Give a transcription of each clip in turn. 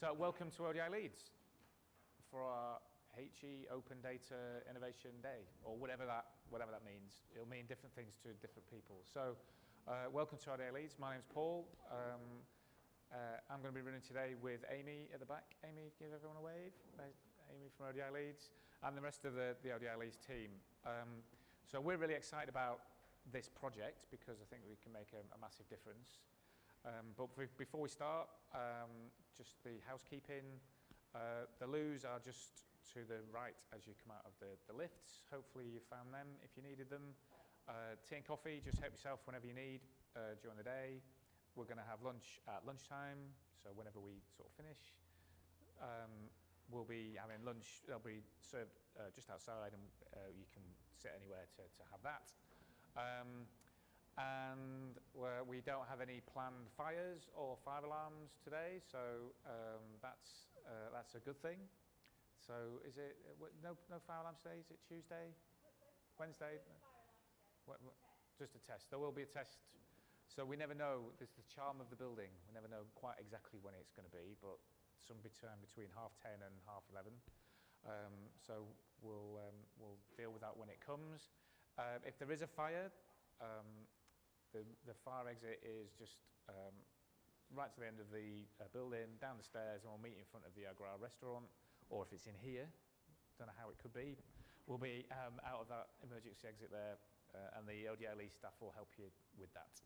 So welcome to ODI Leeds for our HE Open Data Innovation Day, or whatever that means. It'll mean different things to different people. So welcome to ODI Leeds. My name's Paul. I'm going to be running today with Amy at the back. Amy, give everyone a wave. Amy from ODI Leeds, and the rest of the ODI Leeds team. So we're really excited about this project because I think we can make a massive difference. But before we start, just the housekeeping. The loos are just to the right as you come out of the lifts. Hopefully you found them if you needed them. Tea and coffee, just help yourself whenever you need during the day. We're going to have lunch at lunchtime, so whenever we sort of finish. We'll be having lunch, they'll be served just outside, and you can sit anywhere to have that. And we don't have any planned fires or fire alarms today, so that's a good thing. So is it no fire alarms today? Is it Tuesday, Wednesday? Just a test. There will be a test. So we never know. There's the charm of the building. We never know quite exactly when it's going to be, but some time between 10:30 and 11:30. So we'll deal with that when it comes. If there is a fire, the fire exit is just right to the end of the building, down the stairs, and we'll meet in front of the Agra restaurant. Or if it's in here, don't know how it could be, we'll be out of that emergency exit there, and the ODI Leeds staff will help you with that.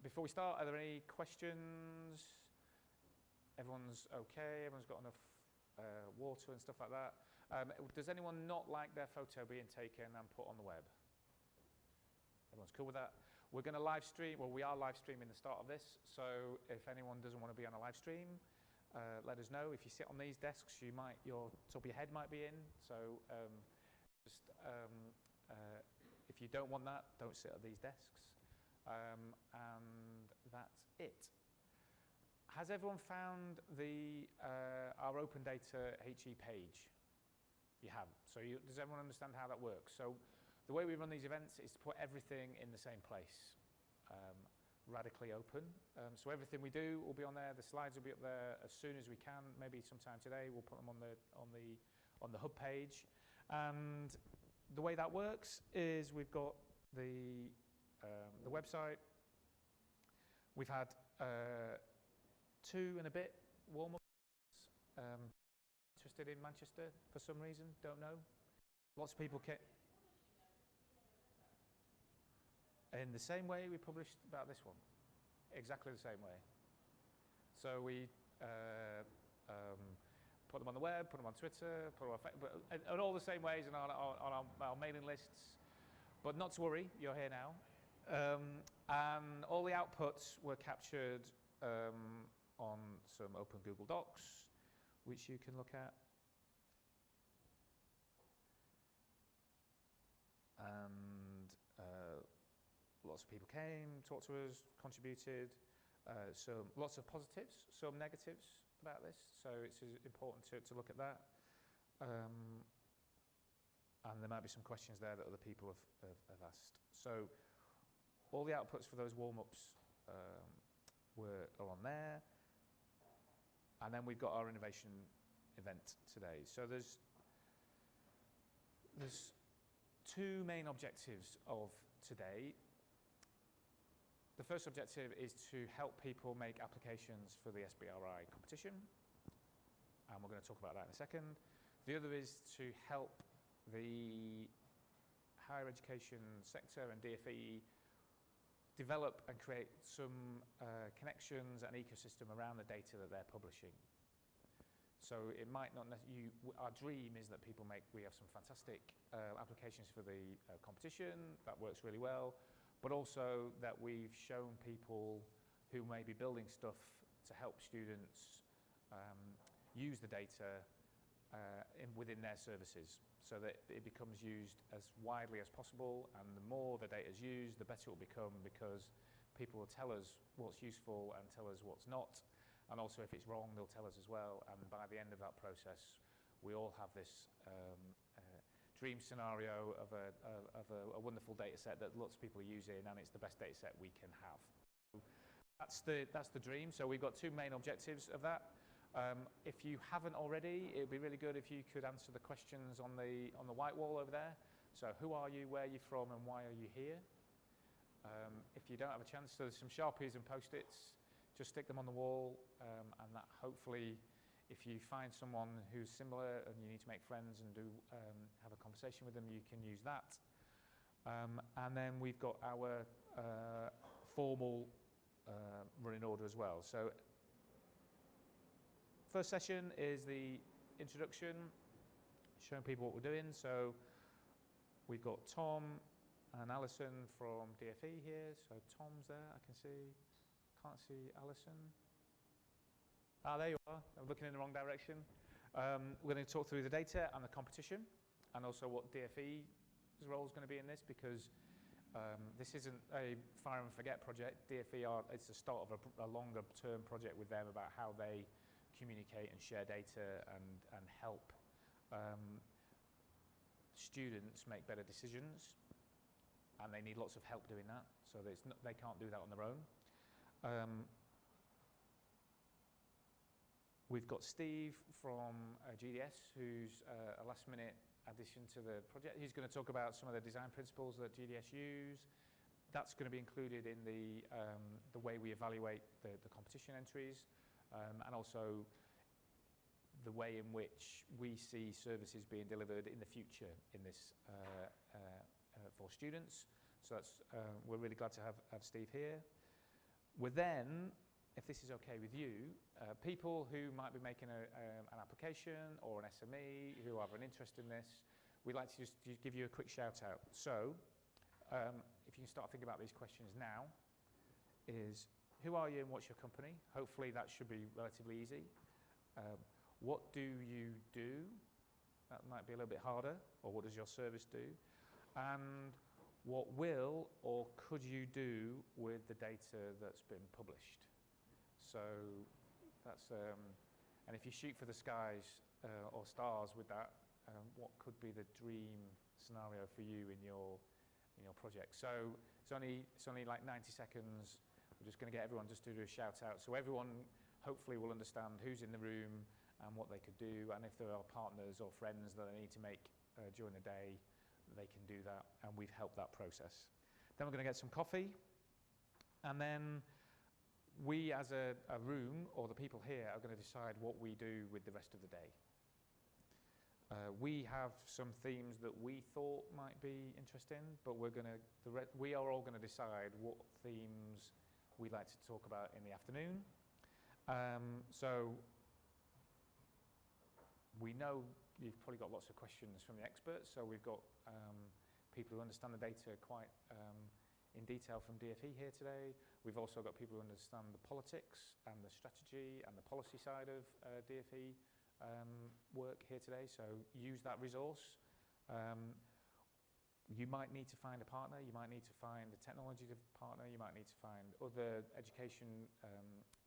Before we start, are there any questions? Everyone's okay? Everyone's got enough water and stuff like that? Does anyone not like their photo being taken and put on the web? Everyone's cool with that? We're going to live stream, well, we are live streaming the start of this, so if anyone doesn't want to be on a live stream, let us know. If you sit on these desks, your top of your head might be in, so if you don't want that, don't sit at these desks. And that's it. Has everyone found our Open Data HE page? You have. So does everyone understand how that works? So the way we run these events is to put everything in the same place, radically open. So everything we do will be on there. The slides will be up there as soon as we can. Maybe sometime today we'll put them on the hub page. And the way that works is we've got the website. We've had 2 and a bit Warmups. Interested in Manchester for some reason? Don't know. Lots of people came. In the same way we published about this one, exactly the same way. So we put them on the web, put them on Twitter, put them on Facebook, and all the same ways and on our mailing lists. But not to worry, you're here now. And all the outputs were captured on some open Google Docs, which you can look at. And lots of people came, talked to us, contributed. Lots of positives, some negatives about this. So it's important to look at that. And there might be some questions there that other people have asked. So all the outputs for those warm-ups are on there. And then we've got our innovation event today. So there's 2 main objectives of today. The first objective is to help people make applications for the SBRI competition, and we're going to talk about that in a second. The other is to help the higher education sector and DfE develop and create some connections and ecosystem around the data that they're publishing. So it might not our dream is that we have some fantastic applications for the competition, that works really well, but also that we've shown people who may be building stuff to help students use the data within their services, so that it becomes used as widely as possible, and the more the data is used, the better it will become, because people will tell us what's useful and tell us what's not, and also if it's wrong, they'll tell us as well, and by the end of that process, we all have this dream scenario of a wonderful data set that lots of people are using, and it's the best data set we can have. That's the dream. So we've got two main objectives of that. If you haven't already, it would be really good if you could answer the questions on the white wall over there. So who are you, where are you from, and why are you here? If you don't have a chance, so there's some Sharpies and Post-its. Just stick them on the wall, and that hopefully, if you find someone who's similar and you need to make friends and have a conversation with them, you can use that. And then we've got our formal running order as well. So first session is the introduction, showing people what we're doing. So we've got Tom and Alison from DFE here. So Tom's there, I can see. Can't see Alison. Ah, there you are. I'm looking in the wrong direction. We're going to talk through the data and the competition, and also what DFE's role is going to be in this, because this isn't a fire and forget project. DFE it's the start of a longer term project with them about how they communicate and share data and help students make better decisions, and they need lots of help doing that, so they can't do that on their own. We've got Steve from GDS, who's a last-minute addition to the project. He's going to talk about some of the design principles that GDS use. That's going to be included in the way we evaluate the competition entries, and also the way in which we see services being delivered in the future in this for students. So we're really glad to have Steve here. We're then, if this is okay with you, people who might be making an application or an SME who have an interest in this, we'd like to just give you a quick shout out. So if you can start thinking about these questions now, is who are you and what's your company? Hopefully that should be relatively easy. What do you do? That might be a little bit harder. Or what does your service do? And what will or could you do with the data that's been published? So that's, and if you shoot for the skies or stars with that, what could be the dream scenario for you in your project? So it's only like 90 seconds. We're just going to get everyone just to do a shout out. So everyone hopefully will understand who's in the room and what they could do, and if there are partners or friends that they need to make during the day, they can do that, and we've helped that process. Then we're going to get some coffee, and then we as a room, or the people here, are going to decide what we do with the rest of the day. We have some themes that we thought might be interesting, but we are all going to decide what themes we'd like to talk about in the afternoon. So we know you've probably got lots of questions from the experts, so we've got people who understand the data quite in detail from DFE here today. We've also got people who understand the politics and the strategy and the policy side of DFE work here today, so use that resource. You might need to find a partner, you might need to find a technology partner, you might need to find other education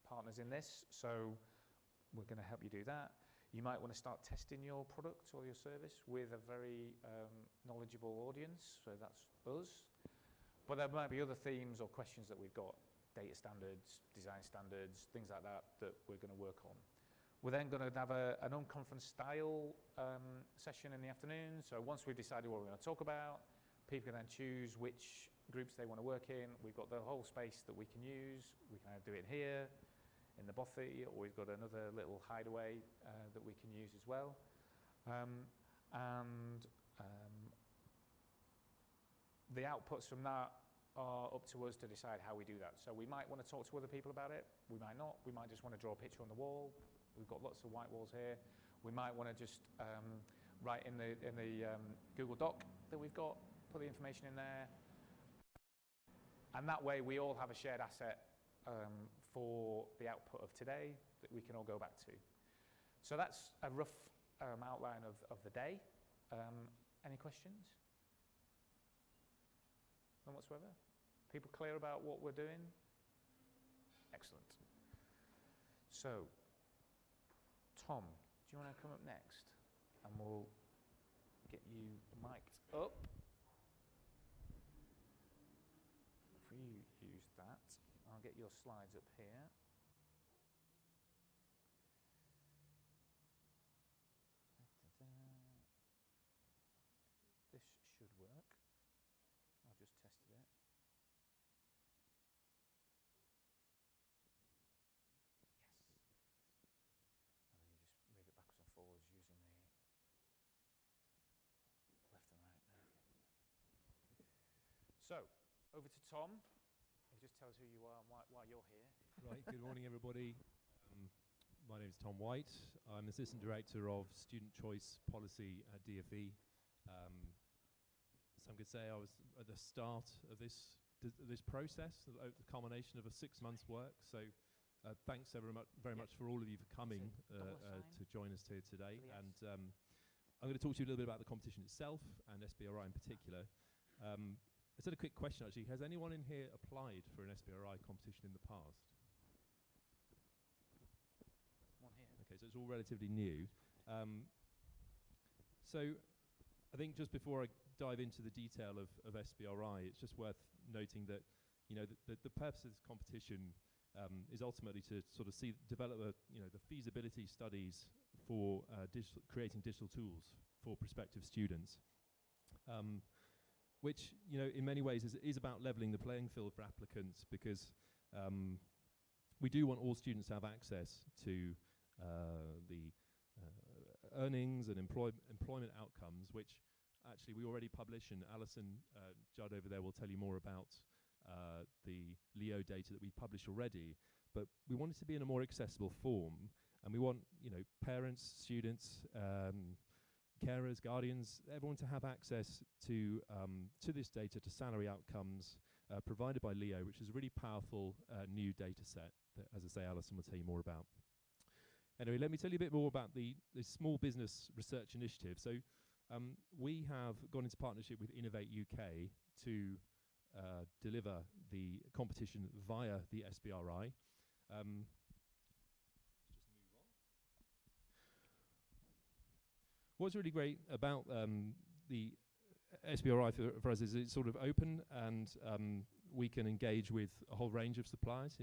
partners in this, so we're going to help you do that. You might want to start testing your product or your service with a very knowledgeable audience, so that's us. But there might be other themes or questions that we've got, data standards, design standards, things like that, that we're going to work on. We're then going to have an unconference style session in the afternoon. So once we've decided what we're going to talk about, people can then choose which groups they want to work in. We've got the whole space that we can use. We can do it here, in the bothy, or we've got another little hideaway that we can use as well. The outputs from that are up to us to decide how we do that. So we might want to talk to other people about it. We might not. We might just want to draw a picture on the wall. We've got lots of white walls here. We might want to just write in the Google Doc that we've got, put the information in there. And that way we all have a shared asset for the output of today that we can all go back to. So that's a rough outline of the day. Any questions? None whatsoever? People clear about what we're doing? Excellent. So, Tom, do you want to come up next? And we'll get you mic'd up. If you use that, I'll get your slides up here. This should work. I've just tested it. Yes. And then you just move it backwards and forwards using the left and right. Okay. So, over to Tom. Just tell us who you are and why you're here. Right, good morning everybody. My name is Tom White. I'm Assistant Director of Student Choice Policy at DfE. Some could say I was at the start of this process, the culmination of a 6 months work. So thanks very much for all of you for coming to join us here today. And I'm going to talk to you a little bit about the competition itself and SBRI in particular. I said a quick question actually. Has anyone in here applied for an SBRI competition in the past? One here. Okay, so it's all relatively new. So I think just before I dive into the detail of SBRI, it's just worth noting that the purpose of this competition is ultimately to sort of develop the feasibility studies for creating digital tools for prospective students. Which, in many ways is about leveling the playing field for applicants, because we do want all students to have access to the earnings and employment outcomes, which actually we already publish, and Alison Judd over there will tell you more about the LEO data that we publish already. But we want it to be in a more accessible form, and we want parents, students, carers, guardians, everyone to have access to this data, to salary outcomes provided by LEO, which is a really powerful new data set that, as I say, Alison will tell you more about. Anyway, let me tell you a bit more about the Small Business Research Initiative. So we have gone into partnership with Innovate UK to deliver the competition via the SBRI. What's really great about the SBRI for us is it's sort of open, and we can engage with a whole range of suppliers.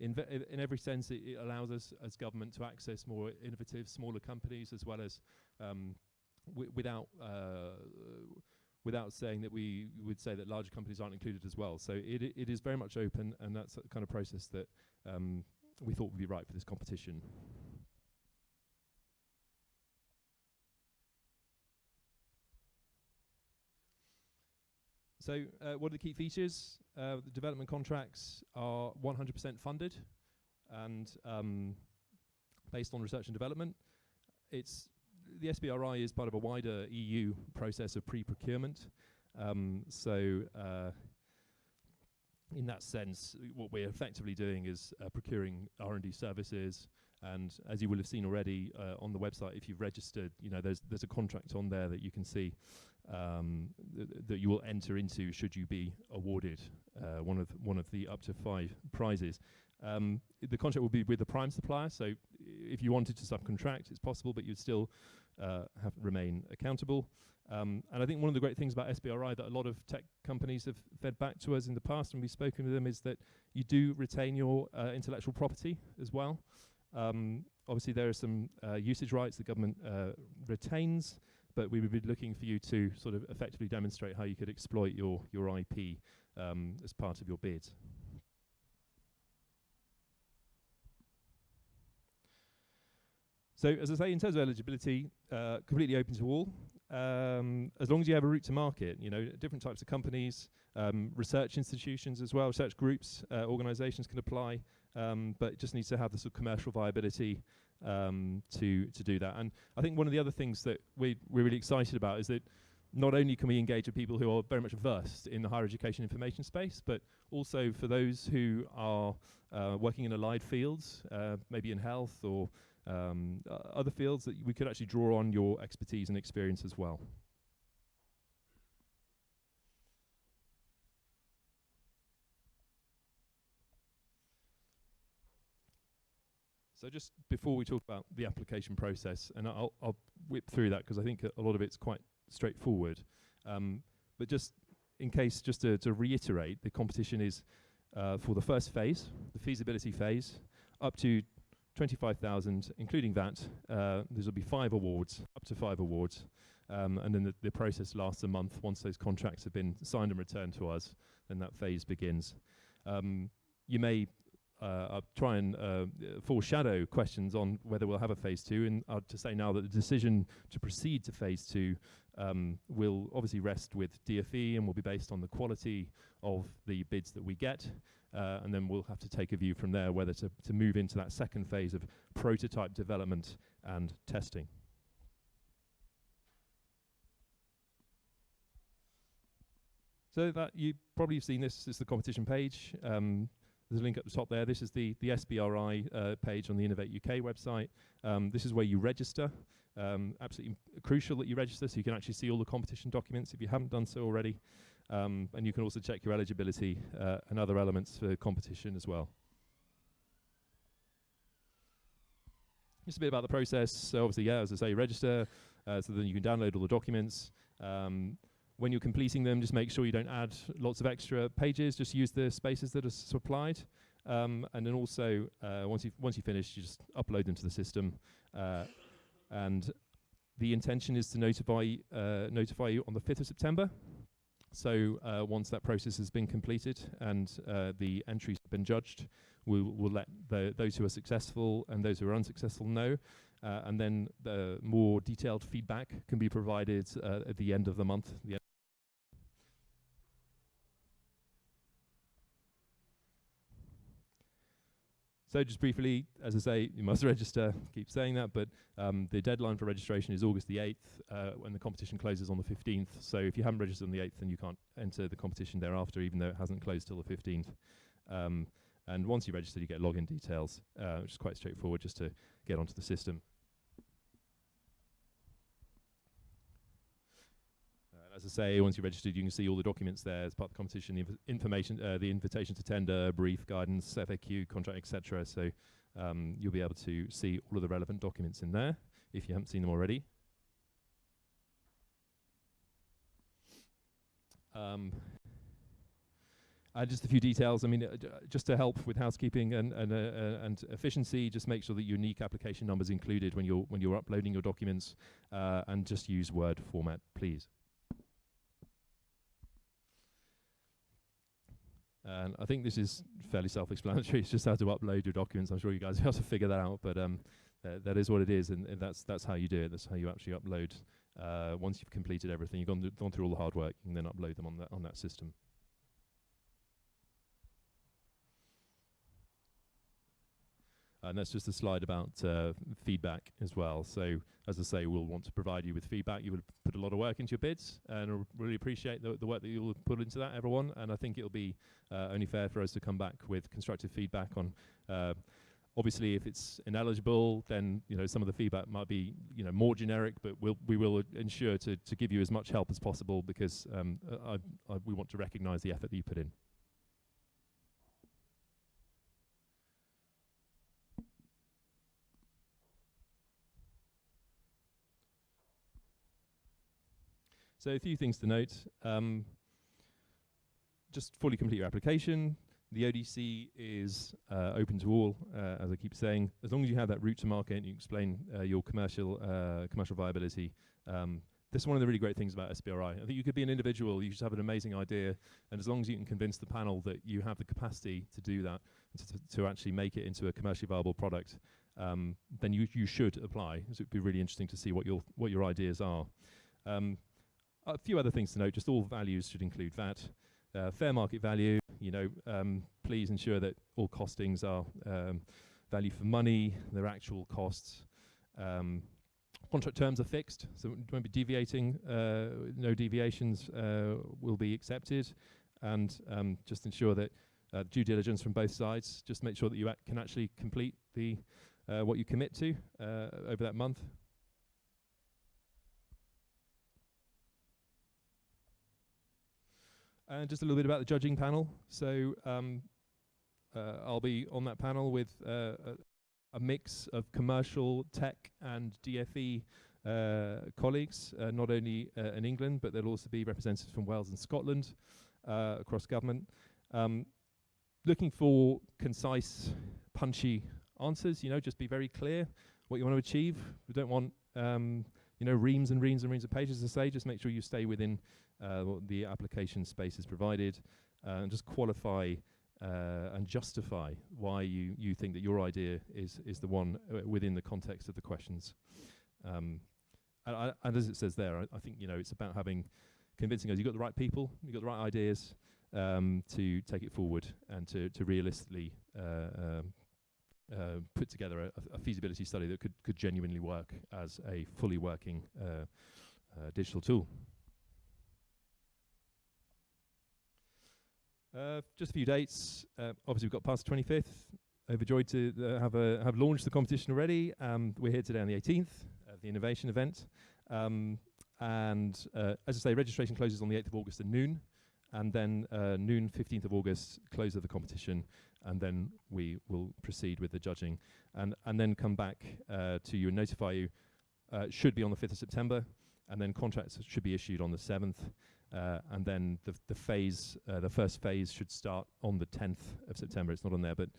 In every sense, it allows us as government to access more innovative, smaller companies, as well as without saying that we would say that larger companies aren't included as well. So it is very much open, and that's the kind of process that we thought would be right for this competition. So what are the key features? The development contracts are 100% funded and based on research and development. The SBRI is part of a wider EU process of pre-procurement. So in that sense, what we're effectively doing is procuring R&D services. And as you will have seen already on the website, if you've registered, there's a contract on there that you can see that you will enter into should you be awarded one of the up to 5 prizes. The contract will be with the prime supplier, so if you wanted to subcontract, it's possible, but you'd still remain accountable. And I think one of the great things about SBRI that a lot of tech companies have fed back to us in the past when we've spoken with them is that you do retain your intellectual property as well. Obviously, there are some usage rights the government retains, but we would be looking for you to sort of effectively demonstrate how you could exploit your IP as part of your bid. So, as I say, in terms of eligibility, completely open to all, as long as you have a route to market. Different types of companies, research institutions as well, research groups, organisations can apply, but it just needs to have the sort of commercial viability to do that. And I think one of the other things that we're really excited about is that not only can we engage with people who are very much versed in the higher education information space, but also for those who are working in allied fields, maybe in health or other fields, that we could actually draw on your expertise and experience as well. So just before we talk about the application process, and I'll whip through that because I think a lot of it's quite straightforward. But just in case, just to reiterate, the competition is for the first phase, the feasibility phase, up to 25,000, including that. There will be 5 awards, up to 5 awards. And then the process lasts a month. Once those contracts have been signed and returned to us, then that phase begins. You may try and foreshadow questions on whether we'll have a phase 2, and to say now that the decision to proceed to phase 2 will obviously rest with DFE and will be based on the quality of the bids that we get, and then we'll have to take a view from there whether to move into that second phase of prototype development and testing. So that you probably have seen this is the competition page. There's a link at the top there. This is the SBRI page on the Innovate UK website. This is where you register. Absolutely crucial that you register so you can actually see all the competition documents if you haven't done so already. And you can also check your eligibility and other elements for competition as well. Just a bit about the process. So obviously, yeah, as I say, register, so then you can download all the documents. When you're completing them, just make sure you don't add lots of extra pages. Just use the spaces that are supplied. And then also, once you finish, you just upload them to the system. And the intention is to notify you on the 5th of September. So once that process has been completed and the entries have been judged, we'll let those who are successful and those who are unsuccessful know. And then the more detailed feedback can be provided at the end of the month. So just briefly, as I say, you must register, keep saying that, but the deadline for registration is August the 8th, when the competition closes on the 15th. So if you haven't registered on the 8th, then you can't enter the competition thereafter, even though it hasn't closed till the 15th. And once you register, you get login details, which is quite straightforward just to get onto the system. As I say, once you're registered, you can see all the documents there as part of the competition, the information, the invitation to tender, brief, guidance, FAQ, contract, etc. So you'll be able to see all of the relevant documents in there if you haven't seen them already. Just a few details. I mean, just to help with housekeeping and efficiency, just make sure that your unique application number is included when you're uploading your documents, and just use Word format, please. And I think this is fairly self-explanatory. It's just how to upload your documents. I'm sure you guys will have to figure that out, but that is what it is, and that's how you do it. That's how you actually upload. Once you've completed everything, you've gone through all the hard work, and then upload them on that system. And that's just a slide about feedback as well. So, as I say, we'll want to provide you with feedback. You would put a lot of work into your bids, and I really appreciate the work that you'll put into that, everyone. And I think it'll be only fair for us to come back with constructive feedback on. Obviously, if it's ineligible, then some of the feedback might be more generic, but we will ensure to give you as much help as possible, because we want to recognise the effort that you put in. So a few things to note. Just fully complete your application. The ODC is open to all, as I keep saying. As long as you have that route to market and you explain your commercial viability. This is one of the really great things about SBRI. I think you could be an individual, you just have an amazing idea, and as long as you can convince the panel that you have the capacity to do that, to actually make it into a commercially viable product, then you should apply. So it'd be really interesting to see what your ideas are. A few other things to note, just all values should include VAT. Fair market value, please ensure that all costings are value for money, their actual costs. Contract terms are fixed, so it won't be deviating. No deviations will be accepted. And just ensure that due diligence from both sides, just make sure that you can actually complete what you commit to over that month. And just a little bit about the judging panel. So I'll be on that panel with a mix of commercial, tech, and DFE colleagues, not only in England, but there'll also be representatives from Wales and Scotland across government. looking for concise, punchy answers. Just be very clear what you want to achieve. We don't want reams and reams and reams of pages to say. Just make sure you stay within what the application space is provided, and just qualify and justify why you think that your idea is the one within the context of the questions. And as it says there, I think it's about convincing us you've got the right people, you've got the right ideas to take it forward and to realistically put together a feasibility study that could genuinely work as a fully working digital tool. Just a few dates. Obviously, we've got past the 25th. Overjoyed to have launched the competition already. We're here today on the 18th at the innovation event. As I say, registration closes on the 8th of August at noon. And then noon, 15th of August, close of the competition. And then we will proceed with the judging. And then come back to you and notify you. Should be on the 5th of September. And then contracts should be issued on the 7th. And then the first phase should start on the 10th of September. It's not on there, but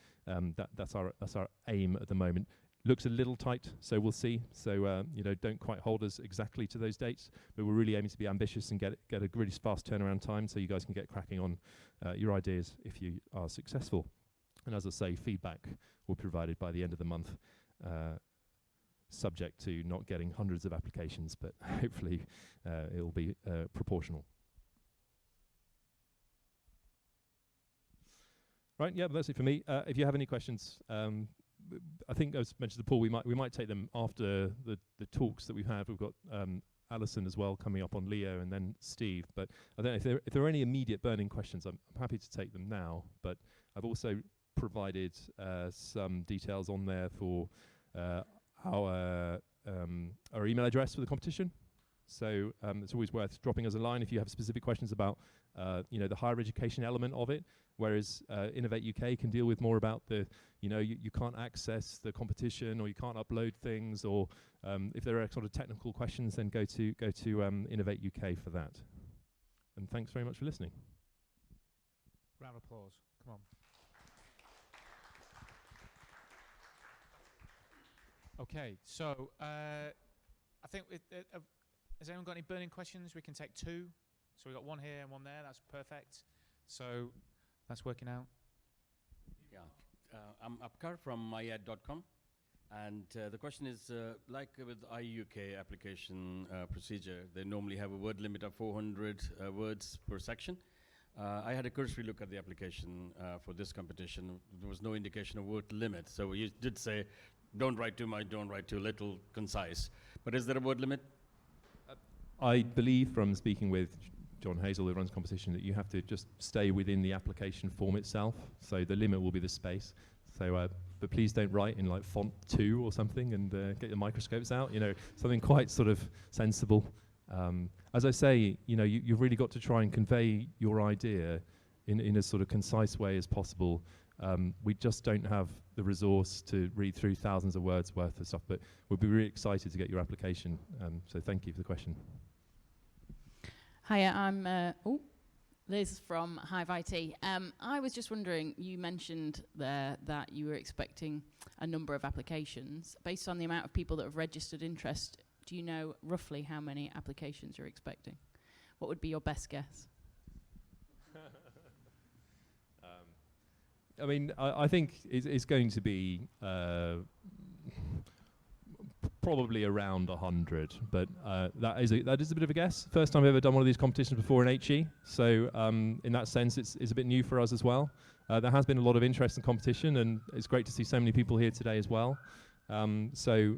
that's our aim at the moment. Looks a little tight, so we'll see. So don't quite hold us exactly to those dates, but we're really aiming to be ambitious and get a really fast turnaround time, so you guys can get cracking on your ideas if you are successful. And as I say, feedback will be provided by the end of the month, subject to not getting hundreds of applications, but hopefully it will be proportional. Right, yeah, that's it for me. If you have any questions, I think as mentioned to Paul, we might take them after the talks that we've had. We've got Alison as well coming up on Leo, and then Steve. But I don't know if there are any immediate burning questions. I'm happy to take them now. But I've also provided some details on there for our email address for the competition. So it's always worth dropping us a line if you have specific questions about the higher education element of it. Whereas Innovate UK can deal with more about the, you can't access the competition, or you can't upload things, or if there are sort of technical questions, then go to Innovate UK for that. And thanks very much for listening. Round of applause. Come on. Okay, so I think has anyone got any burning questions? We can take two. So we've got one here and one there. That's perfect. So that's working out. Yeah, I'm Apkar from myad.com, and the question is, like with IUK application procedure, they normally have a word limit of 400 words per section. I had a cursory look at the application for this competition. There was no indication of word limit, so you did say, don't write too much, don't write too little, concise. But is there a word limit? I believe from speaking with John Hazel, who runs competition, that you have to just stay within the application form itself. So the limit will be the space. So, but please don't write in like font 2 or something and get your microscopes out. Something quite sort of sensible. As I say, you've really got to try and convey your idea in as sort of concise way as possible. We just don't have the resource to read through thousands of words worth of stuff, but we'll be really excited to get your application. So thank you for the question. Hiya, I'm Liz from Hive IT. I was just wondering, you mentioned there that you were expecting a number of applications. Based on the amount of people that have registered interest, do you know roughly how many applications you're expecting? What would be your best guess? I think it's going to be probably around 100, but that is a bit of a guess. First time I've ever done one of these competitions before in HE, so in that sense it's a bit new for us as well. There has been a lot of interest in competition, and it's great to see so many people here today as well. So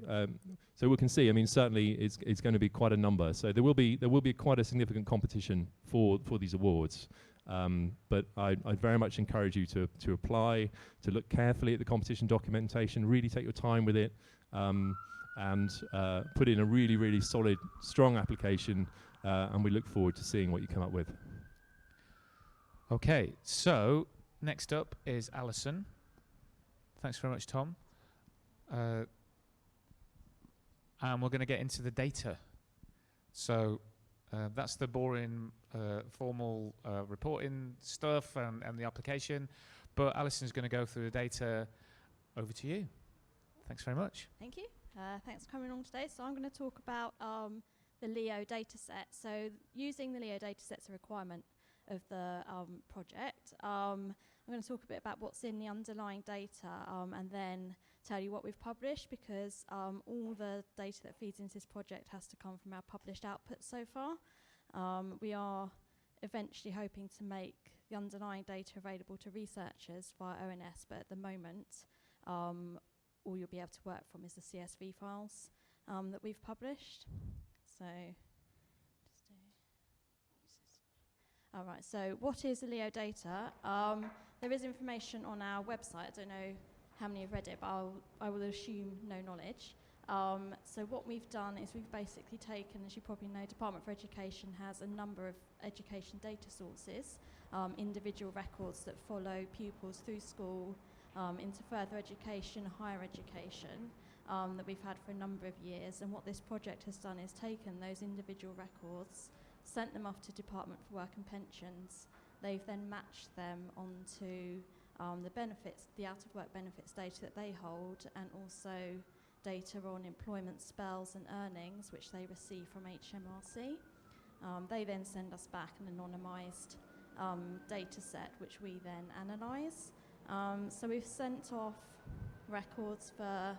we can see. Certainly it's going to be quite a number. So there will be quite a significant competition for these awards. But I'd very much encourage you to apply, to look carefully at the competition documentation, really take your time with it, and put in a really, really solid, strong application, and we look forward to seeing what you come up with. Okay, so next up is Alison. Thanks very much, Tom. And we're going to get into the data. So that's the boring, formal reporting stuff and the application. But Alison's going to go through the data. Over to you. Thanks very much. Thank you. Thanks for coming along today. So I'm going to talk about the LEO dataset. So using the LEO dataset is a requirement of the project. I'm going to talk a bit about what's in the underlying data and then tell you what we've published, because all the data that feeds into this project has to come from our published output so far. We are eventually hoping to make the underlying data available to researchers via ONS, but at the moment all you'll be able to work from is the CSV files that we've published. So, all right, so what is the LEO data? There is information on our website. I don't know how many have read it, but I will assume no knowledge. So what we've done is we've basically taken, as you probably know, Department for Education has a number of education data sources, individual records that follow pupils through school into further education, higher education, that we've had for a number of years. And what this project has done is taken those individual records, sent them off to Department for Work and Pensions. They've then matched them onto the benefits, the out-of-work benefits data that they hold, and also data on employment spells and earnings, which they receive from HMRC. They then send us back an anonymised data set, which we then analyse. So we've sent off records for,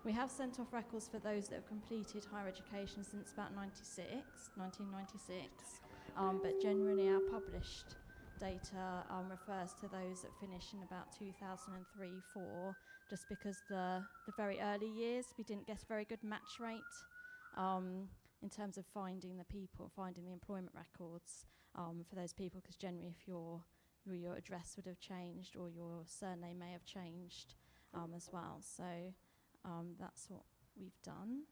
those that have completed higher education since about 1996. But generally our published data refers to those that finish in about 2003-04, just because the very early years we didn't get a very good match rate in terms of finding the people, finding the employment records for those people, because generally if your address would have changed or your surname may have changed as well. So that's what we've done.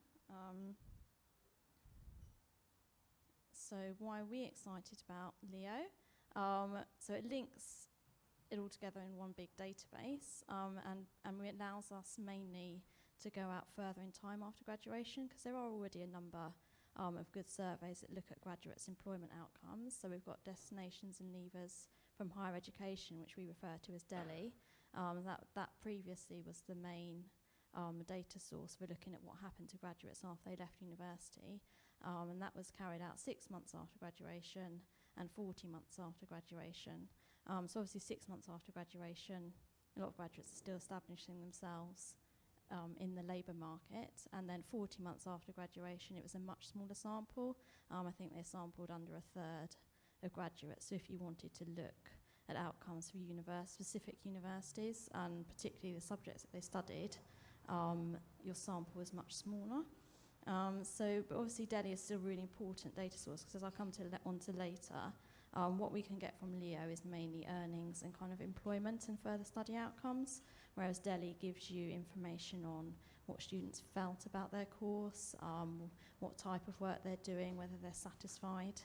So why are we excited about LEO? So it links it all together in one big database, and it allows us mainly to go out further in time after graduation, because there are already a number of good surveys that look at graduates' employment outcomes. So we've got destinations and levers from higher education, which we refer to as DELI. That previously was the main data source for looking at what happened to graduates after they left university, and that was carried out 6 months after graduation and 40 months after graduation. So obviously 6 months after graduation, a lot of graduates are still establishing themselves in the labour market, and then 40 months after graduation it was a much smaller sample. I think they sampled under a third of graduates. So if you wanted to look at outcomes for specific universities, and particularly the subjects that they studied, your sample was much smaller. But obviously DELI is still a really important data source, because as I'll come onto later, what we can get from LEO is mainly earnings and kind of employment and further study outcomes, whereas DELI gives you information on what students felt about their course, what type of work they're doing, whether they're satisfied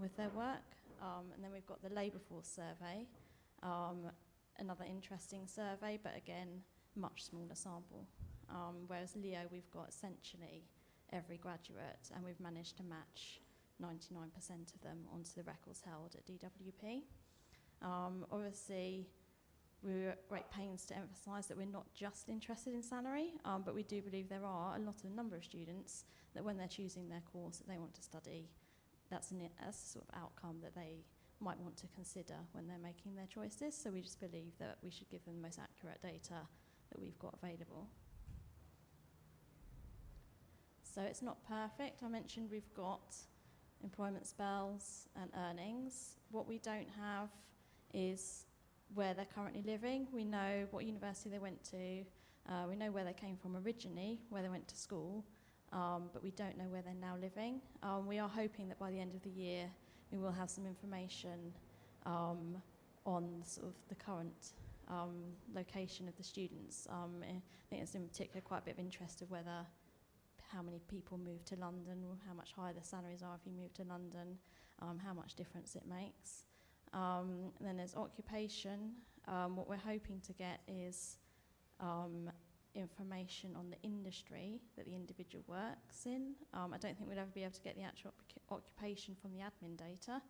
with their work. And then we've got the labour force survey, another interesting survey, but again, much smaller sample. Whereas LEO, we've got essentially every graduate, and we've managed to match 99% of them onto the records held at DWP. Obviously, we're at great pains to emphasise that we're not just interested in salary, but we do believe there are a number of students that when they're choosing their course that they want to study, that's a sort of outcome that they might want to consider when they're making their choices. So we just believe that we should give them the most accurate data that we've got available. So it's not perfect. I mentioned we've got employment spells and earnings. What we don't have is where they're currently living. We know what university they went to. We know where they came from originally, where they went to school, but we don't know where they're now living. We are hoping that by the end of the year we will have some information on sort of the current location of the students. I think there's in particular quite a bit of interest of how many people move to London, how much higher the salaries are if you move to London, how much difference it makes. And then there's occupation. What we're hoping to get is information on the industry that the individual works in. I don't think we'll ever be able to get the actual occupation from the admin data,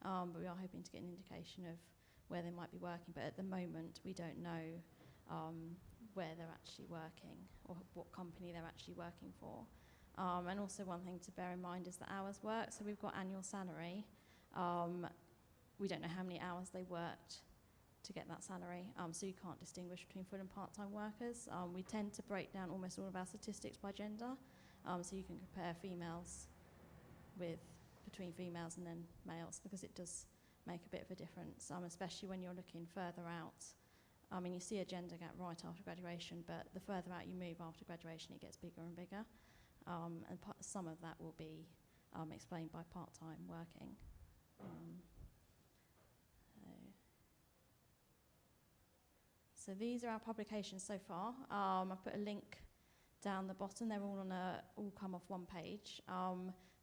but we are hoping to get an indication of where they might be working, but at the moment we don't know where they're actually working or what company they're actually working for. And also one thing to bear in mind is the hours worked. So we've got annual salary. We don't know how many hours they worked to get that salary, so you can't distinguish between full and part-time workers. We tend to break down almost all of our statistics by gender, so you can compare females between females and then males, because it does make a bit of a difference, especially when you're looking further out. I mean, you see a gender gap right after graduation, but the further out you move after graduation, it gets bigger and bigger. And some of that will be explained by part-time working. So these are our publications so far. I've put a link down the bottom. They're all come off one page.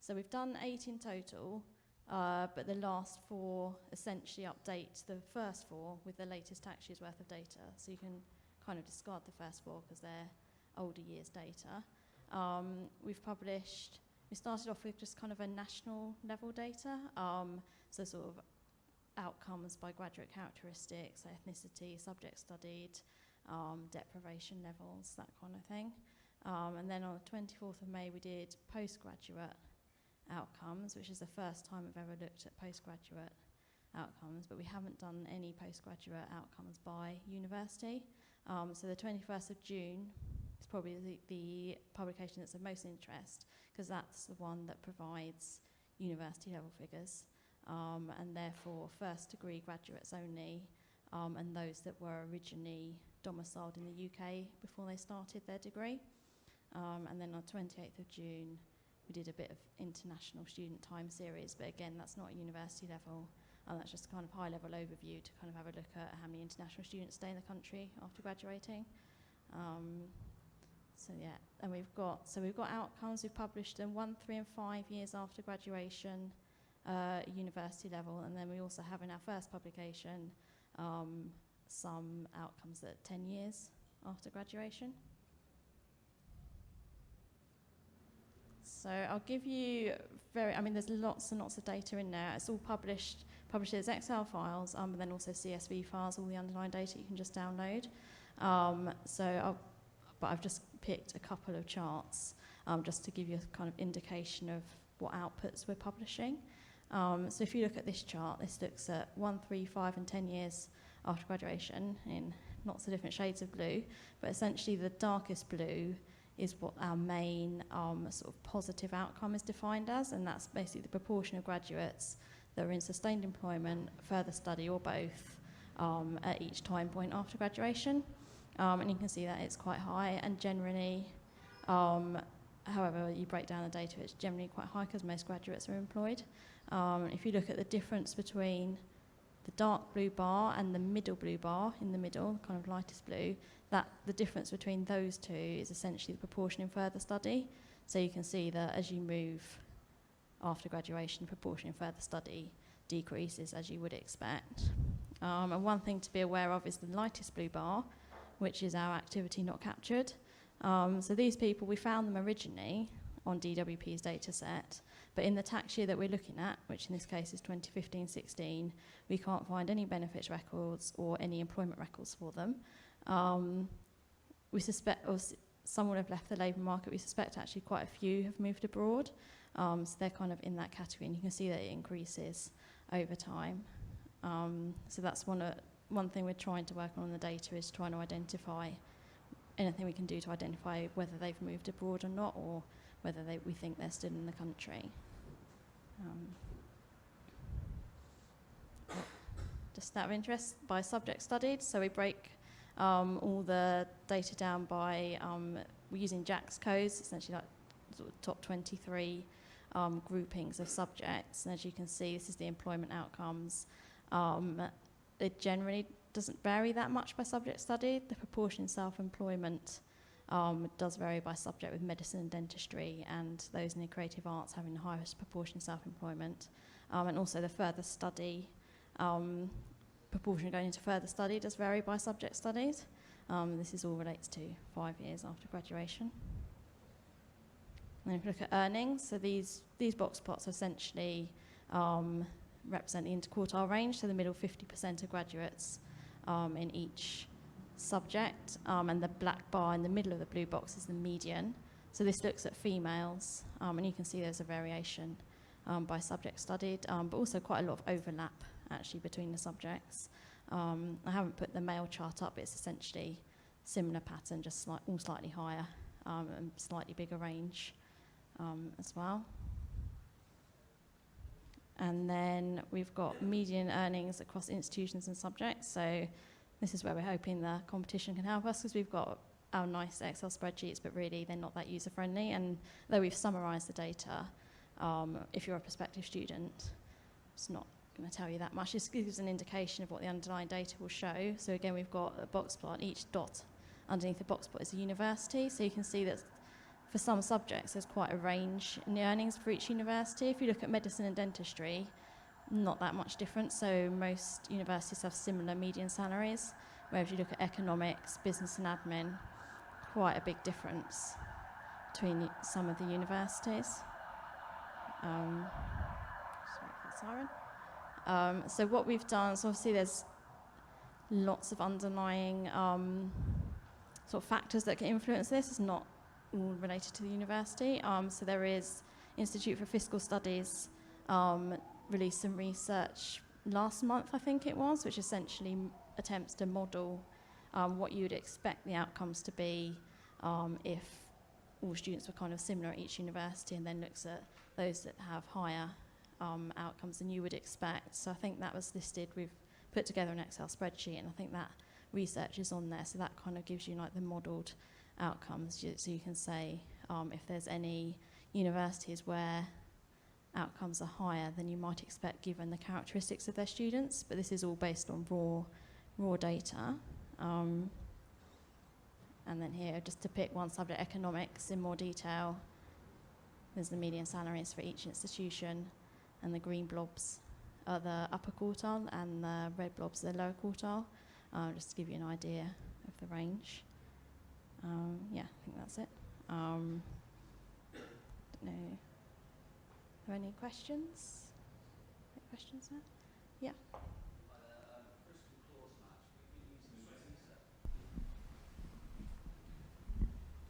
So we've done 8 in total, but the last 4 essentially update the first 4 with the latest tax year's worth of data. So you can kind of discard the first 4 because they're older years' data. We started off with just kind of a national level data, so sort of outcomes by graduate characteristics, ethnicity, subject studied, deprivation levels, that kind of thing. And then on the 24th of May we did postgraduate outcomes, which is the first time I've ever looked at postgraduate outcomes, but we haven't done any postgraduate outcomes by university. So the 21st of June is probably the publication that's of most interest, because that's the one that provides university level figures, and therefore first degree graduates only, and those that were originally domiciled in the UK before they started their degree. And then on 28th of June we did a bit of international student time series, but again that's not at university level, and that's just a kind of high level overview to kind of have a look at how many international students stay in the country after graduating. So yeah, and we've got outcomes. We've published them 1, 3 and 5 years after graduation, university level, and then we also have in our first publication some outcomes at 10 years after graduation. So I'll give you there's lots and lots of data in there. It's all published as Excel files, but then also CSV files, all the underlying data you can just download. But I've just picked a couple of charts just to give you a kind of indication of what outputs we're publishing. So if you look at this chart, this looks at 1, 3, 5 and 10 years after graduation in lots of different shades of blue, but essentially the darkest blue is what our main sort of positive outcome is defined as, and that's basically the proportion of graduates that are in sustained employment, further study or both at each time point after graduation. And you can see that it's quite high, and generally, however you break down the data, it's generally quite high because most graduates are employed. If you look at the difference between the dark blue bar and the middle blue bar in the middle, kind of lightest blue, the difference between those two is essentially the proportion in further study. So you can see that as you move after graduation, the proportion in further study decreases as you would expect. And one thing to be aware of is the lightest blue bar, which is our activity not captured. So these people, we found them originally on DWP's data set, but in the tax year that we're looking at, which in this case is 2015-16, we can't find any benefits records or any employment records for them. We suspect some would have left the labour market. We suspect actually quite a few have moved abroad, so they're kind of in that category, and you can see that it increases over time. So that's one thing we're trying to work on the data, is trying to identify anything we can do to identify whether they've moved abroad or not, or whether we think they're still in the country. Just out of interest, by subject studied, so we break all the data down by, we're using Jack's codes, essentially like sort of top 23 groupings of subjects, and as you can see, this is the employment outcomes. It generally doesn't vary that much by subject studied. The proportion in self-employment does vary by subject, with medicine and dentistry and those in the creative arts having the highest proportion self-employment. And also the further study, proportion going into further study does vary by subject studied. This is all relates to 5 years after graduation. And if you look at earnings, so these box plots are essentially represent the interquartile range, so the middle 50% of graduates in each subject, and the black bar in the middle of the blue box is the median. So this looks at females, and you can see there's a variation by subject studied, but also quite a lot of overlap actually between the subjects. I haven't put the male chart up, but it's essentially similar pattern, just all slightly higher and slightly bigger range as well. And then we've got median earnings across institutions and subjects. So this is where we're hoping the competition can help us, because we've got our nice Excel spreadsheets, but really they're not that user-friendly. And though we've summarised the data, if you're a prospective student, it's not going to tell you that much. This gives an indication of what the underlying data will show. So again, we've got a box plot. Each dot underneath the box plot is a university. So you can see that for some subjects, there's quite a range in the earnings for each university. If you look at medicine and dentistry, not that much different. So most universities have similar median salaries, whereas if you look at economics, business and admin, quite a big difference between some of the universities. Just wait for the siren. So what we've done, so obviously there's lots of underlying sort of factors that can influence this. It's not all related to the university. So there is Institute for Fiscal Studies released some research last month, I think it was, which essentially attempts to model what you would expect the outcomes to be if all students were kind of similar at each university, and then looks at those that have higher outcomes than you would expect. So I think that was listed. We've put together an Excel spreadsheet, and I think that research is on there. So that kind of gives you like the modelled outcomes. So you can say if there's any universities where outcomes are higher than you might expect given the characteristics of their students. But this is all based on raw data. And then here, just to pick one subject, economics in more detail, there's the median salaries for each institution, and the green blobs are the upper quartile, and the red blobs are the lower quartile, just to give you an idea of the range. Yeah, I think that's it. Don't know. Are there any questions? Any questions there? Yeah.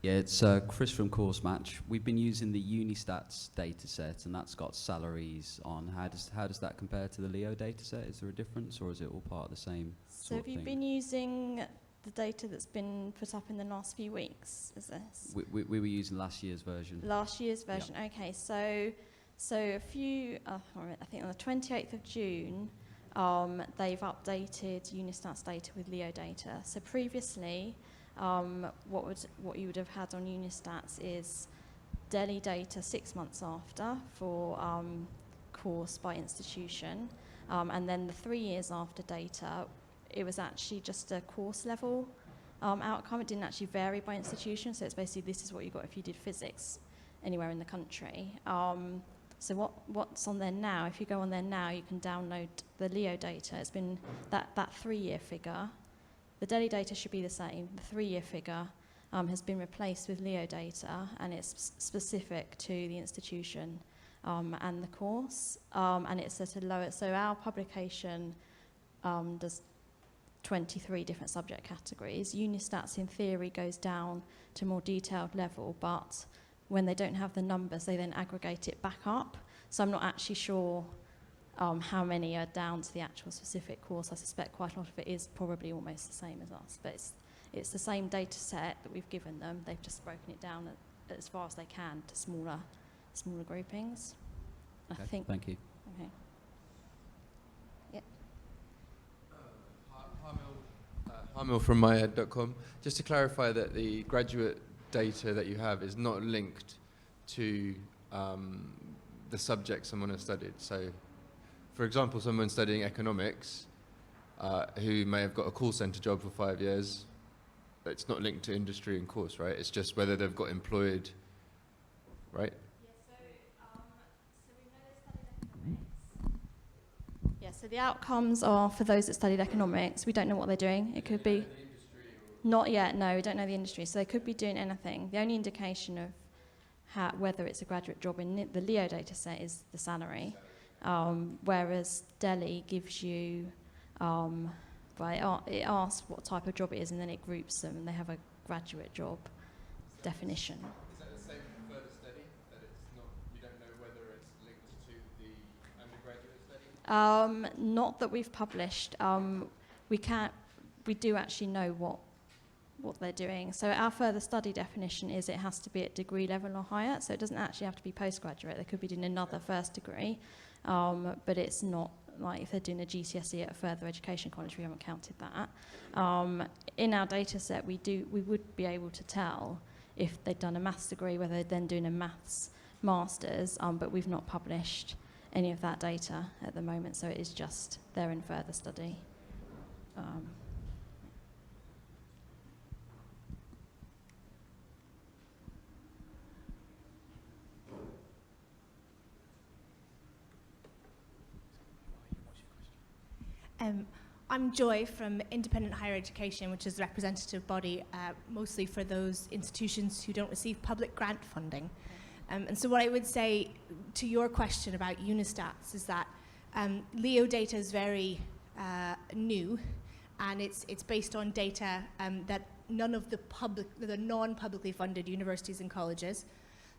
Yeah, it's Chris from Course Match. We've been using the Unistats data set, and that's got salaries on. How does that compare to the Leo data set? Is there a difference, or is it all part of the same So sort have you of thing? been using the data that's been put up in the last few weeks? Is this? We were using last year's version. Last year's version, okay. So a few, I think on the 28th of June, they've updated Unistats data with Leo data. So previously, what you would have had on Unistats is Delhi data 6 months after for course by institution, and then the 3 years after data, it was actually just a course level outcome. It didn't actually vary by institution, so it's basically this is what you got if you did physics anywhere in the country. So what's on there now, if you go on there now, you can download the Leo data. It's been that 3-year figure. The Delhi data should be the same. The 3-year figure has been replaced with Leo data, and it's specific to the institution and the course, and it's at a lower. So our publication does 23 different subject categories. Unistats, in theory, goes down to a more detailed level, but when they don't have the numbers, they then aggregate it back up. So I'm not actually sure how many are down to the actual specific course. I suspect quite a lot of it is probably almost the same as us, but it's the same data set that we've given them. They've just broken it down as far as they can to smaller groupings. Okay, I think. thank you. Okay. Yep. Harmil from myed.com. Just to clarify that the graduate data that you have is not linked to the subject someone has studied. So, for example, someone studying economics who may have got a call centre job for 5 years, it's not linked to industry and course, right? It's just whether they've got employed, right? Yeah, so the outcomes are for those that studied economics. We don't know what they're doing. It could be not yet. No, we don't know the industry. So they could be doing anything. The only indication of whether it's a graduate job in the Leo data set is the salary. Whereas Delhi gives you, it asks what type of job it is, and then it groups them, and they have a graduate job definition. Is that the same for further study? That it's not, you don't know whether it's linked to the undergraduate study? Not that we've published. We do actually know what they're doing. So our further study definition is it has to be at degree level or higher. So it doesn't actually have to be postgraduate. They could be doing another first degree, but it's not like if they're doing a GCSE at a further education college. We haven't counted that. In our data set, we would be able to tell if they'd done a maths degree, whether they're then doing a maths masters, but we've not published any of that data at the moment, so it is just they're in further study. I'm Joy from Independent Higher Education, which is a representative body mostly for those institutions who don't receive public grant funding. And so what I would say to your question about Unistats is that LEO data is very new, and it's based on data that none of the non-publicly funded universities and colleges,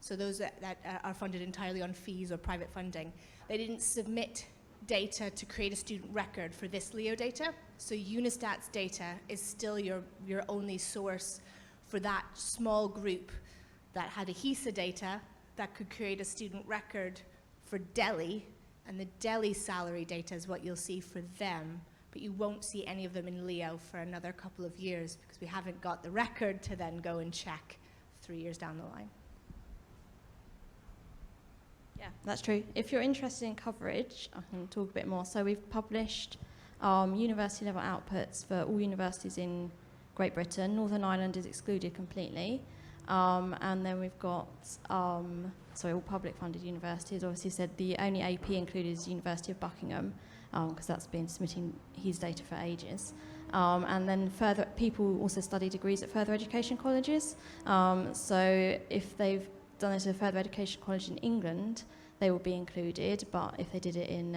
so those that are funded entirely on fees or private funding, they didn't submit data to create a student record for this LEO data. So Unistats data is still your only source for that small group that had a HESA data that could create a student record for Delhi, and the Delhi salary data is what you'll see for them, but you won't see any of them in LEO for another couple of years because we haven't got the record to then go and check 3 years down the line. Yeah, that's true. If you're interested in coverage, I can talk a bit more. So we've published university level outputs for all universities in Great Britain. Northern Ireland is excluded completely. And then we've got, all public funded universities. Obviously said the only AP included is University of Buckingham, because that's been submitting his data for ages. And then further, people also study degrees at further education colleges. So if they've done it at a further education college in England, they will be included, but if they did it in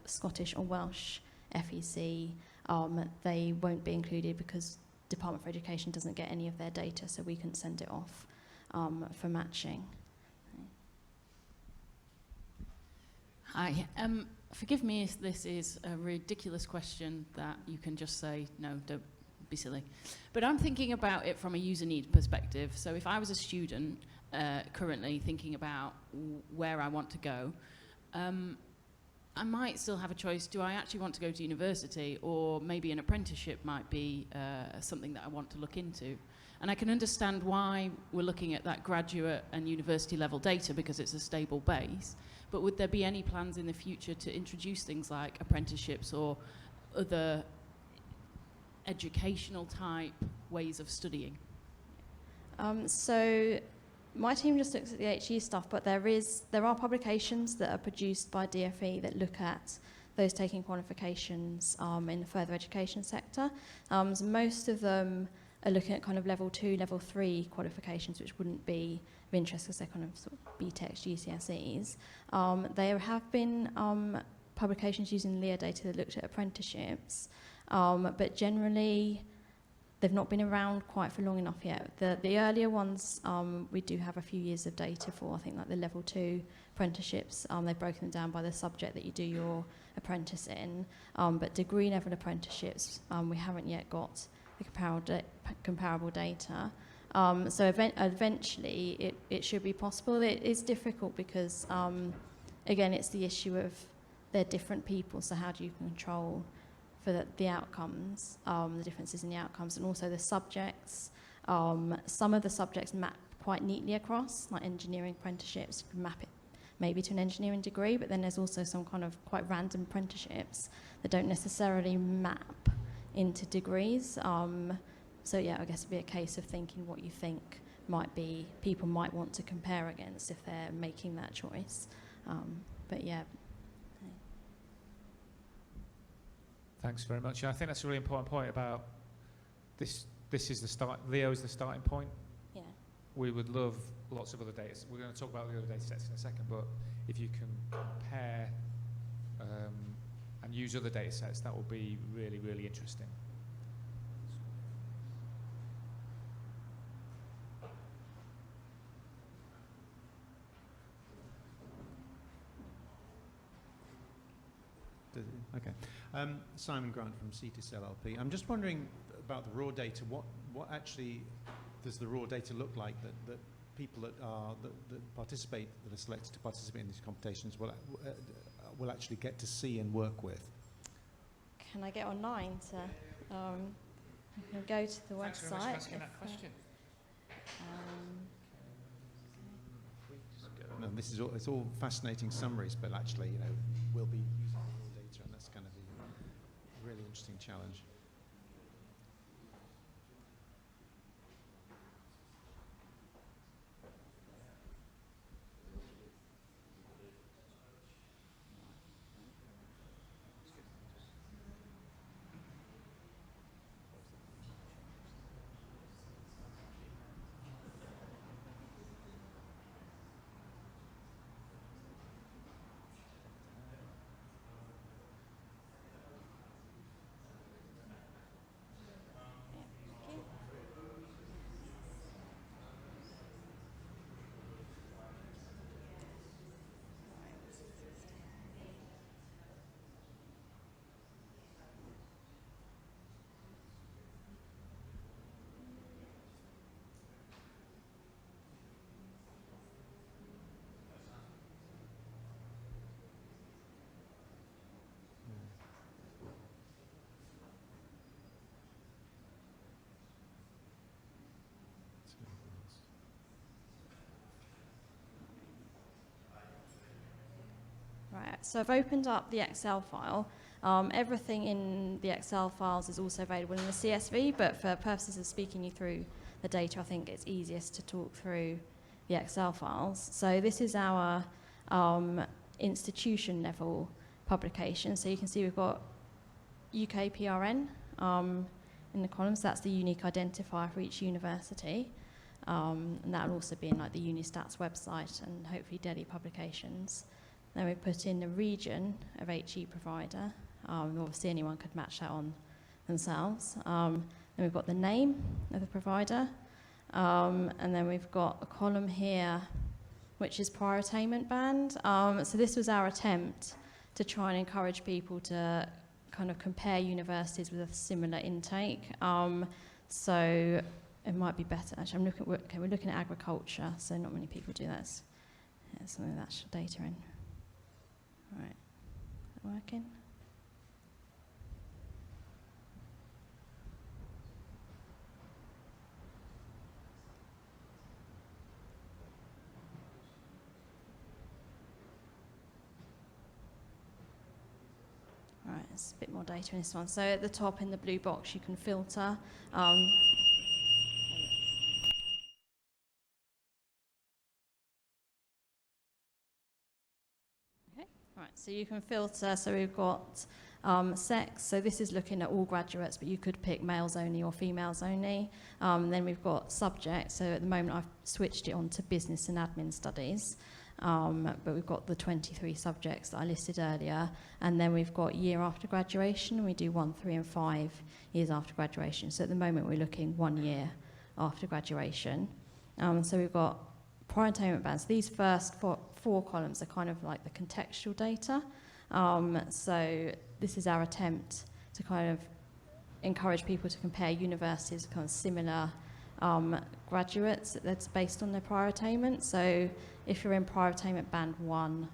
Scottish or Welsh FEC, they won't be included because Department for Education doesn't get any of their data, so we can send it off for matching. Hi. Forgive me if this is a ridiculous question that you can just say, no, don't be silly. But I'm thinking about it from a user need perspective. So if I was a student currently thinking about where I want to go, I might still have a choice. Do I actually want to go to university, or maybe an apprenticeship might be something that I want to look into? And I can understand why we're looking at that graduate and university level data because it's a stable base. But would there be any plans in the future to introduce things like apprenticeships or other educational type ways of studying? So my team just looks at the HE stuff, but there are publications that are produced by DFE that look at those taking qualifications in the further education sector. So most of them are looking at kind of level 2, level 3 qualifications, which wouldn't be of interest because they're kind of sort of BTECs, GCSEs. There have been publications using LEO data that looked at apprenticeships, but generally they've not been around quite for long enough yet. The earlier ones, we do have a few years of data for, I think, like the level 2 apprenticeships. They've broken them down by the subject that you do your apprentice in. But degree level apprenticeships, we haven't yet got the comparable data. So eventually it should be possible. It is difficult because, again, it's the issue of they're different people, so how do you control for the outcomes, the differences in the outcomes, and also the subjects. Some of the subjects map quite neatly across, like engineering apprenticeships, you can map it maybe to an engineering degree, but then there's also some kind of quite random apprenticeships that don't necessarily map into degrees. So yeah, I guess it'd be a case of thinking what you think might be, people might want to compare against if they're making that choice. But yeah. Thanks very much. I think that's a really important point about this. This is the start. LEO is the starting point. Yeah. We would love lots of other data. We're going to talk about the other data sets in a second, but if you can compare and use other data sets, that will be really, really interesting. Okay. Simon Grant from C2S LLP. I'm just wondering about the raw data. What actually does the raw data look like that people that participate, that are selected to participate in these competitions will actually get to see and work with? Can I get online to go to the Thanks website? very much for asking that question. No, this is all, it's all fascinating summaries, but actually, you know, we'll be using the raw data, and that's going to be a really interesting challenge. Right, so I've opened up the Excel file. Everything in the Excel files is also available in the CSV, but for purposes of speaking you through the data, I think it's easiest to talk through the Excel files. So this is our institution level publication. So you can see we've got UK PRN in the columns. That's the unique identifier for each university. And that will also be in like the Unistats website and hopefully Delhi publications. Then we put in the region of HE provider. Obviously anyone could match that on themselves. Then we've got the name of the provider. And then we've got a column here which is prior attainment band. So this was our attempt to try and encourage people to kind of compare universities with a similar intake. So it might be better. Actually, we're looking at agriculture, so not many people do that. Yeah, something that's data in. Right, is that working? Right, there's a bit more data in this one. So at the top in the blue box, you can filter. Right, so you can filter, so we've got sex, so this is looking at all graduates, but you could pick males only or females only. Then we've got subject, so at the moment I've switched it on to business and admin studies, but we've got the 23 subjects that I listed earlier, and then we've got year after graduation, and we do 1, 3 and 5 years after graduation. So at the moment we're looking 1 year after graduation. So we've got prior attainment bands. These first four columns are kind of like the contextual data. So this is our attempt to kind of encourage people to compare universities, kind of similar graduates that's based on their prior attainment. So if you're in prior attainment band 1,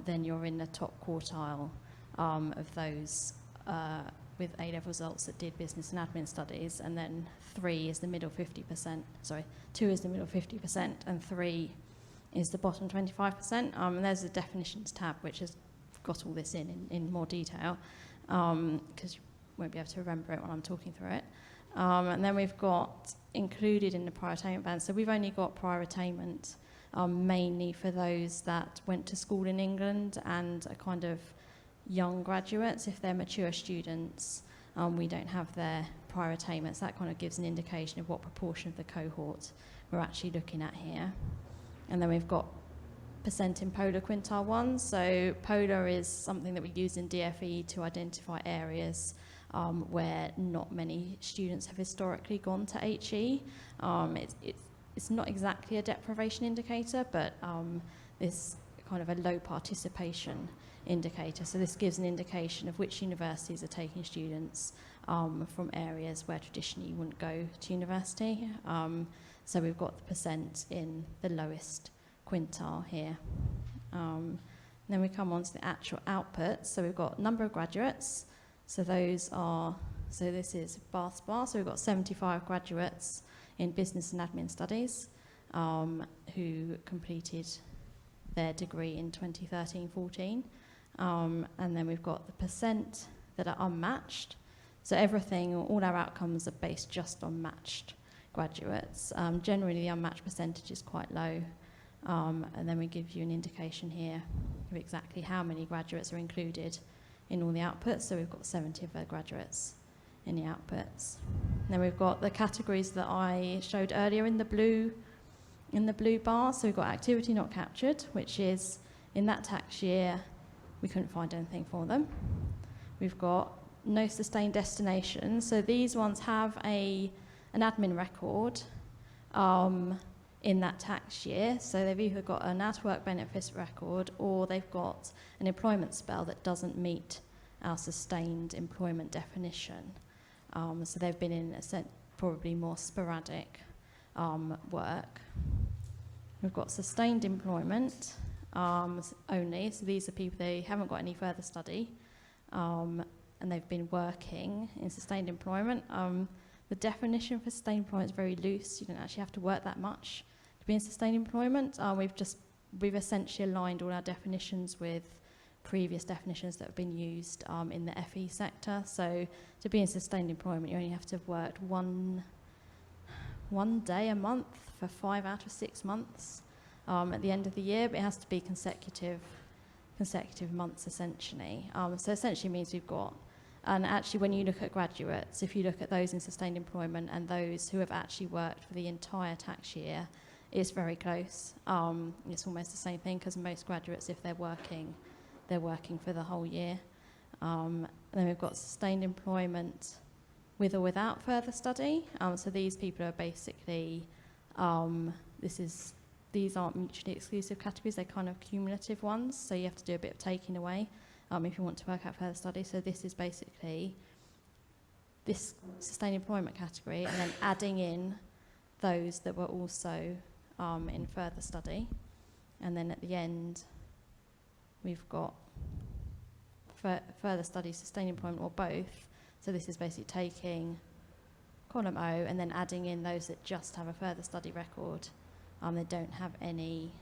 then you're in the top quartile of those with A-level results that did business and admin studies, and then 3 is the middle 50%, sorry, 2 is the middle 50%, and 3 is the bottom 25%. And there's a definitions tab which has got all this in more detail, because you won't be able to remember it when I'm talking through it. And then we've got included in the prior attainment band, so we've only got prior attainment mainly for those that went to school in England and are kind of young graduates. If they're mature students, we don't have their prior attainments. That kind of gives an indication of what proportion of the cohort we're actually looking at here. And then we've got percent in polar quintile 1. So polar is something that we use in DFE to identify areas where not many students have historically gone to HE. It's not exactly a deprivation indicator, but this kind of a low participation indicator. So this gives an indication of which universities are taking students from areas where traditionally you wouldn't go to university. So we've got the percent in the lowest quintile here. Then we come on to the actual output. So we've got number of graduates. So this is Bath's bar. So we've got 75 graduates in business and admin studies who completed their degree in 2013-14. And then we've got the percent that are unmatched. So all our outcomes are based just on matched graduates. Generally, the unmatched percentage is quite low. And then we give you an indication here of exactly how many graduates are included in all the outputs. So we've got 70 of their graduates in the outputs. And then we've got the categories that I showed earlier in the blue bar. So we've got activity not captured, which is in that tax year, we couldn't find anything for them. We've got no sustained destination. So these ones have an admin record in that tax year. So they've either got an out-of-work benefits record or they've got an employment spell that doesn't meet our sustained employment definition. So they've been in probably more sporadic work. We've got sustained employment only. So these are people, they haven't got any further study and they've been working in sustained employment. The definition for sustained employment is very loose. You don't actually have to work that much to be in sustained employment. We've essentially aligned all our definitions with previous definitions that have been used in the FE sector. So to be in sustained employment, you only have to have worked one day a month for 5 out of 6 months at the end of the year, but it has to be consecutive months essentially. So essentially means we've got, and actually when you look at graduates, if you look at those in sustained employment and those who have actually worked for the entire tax year, it's very close. It's almost the same thing because most graduates, if they're working for the whole year. And then we've got sustained employment with or without further study. So these people are basically, these aren't mutually exclusive categories, they're kind of cumulative ones. So you have to do a bit of taking away if you want to work out further study. So this is basically this sustained employment category and then adding in those that were also in further study. And then at the end, we've got further study, sustained employment, or both. So this is basically taking column O and then adding in those that just have a further study record. They don't have any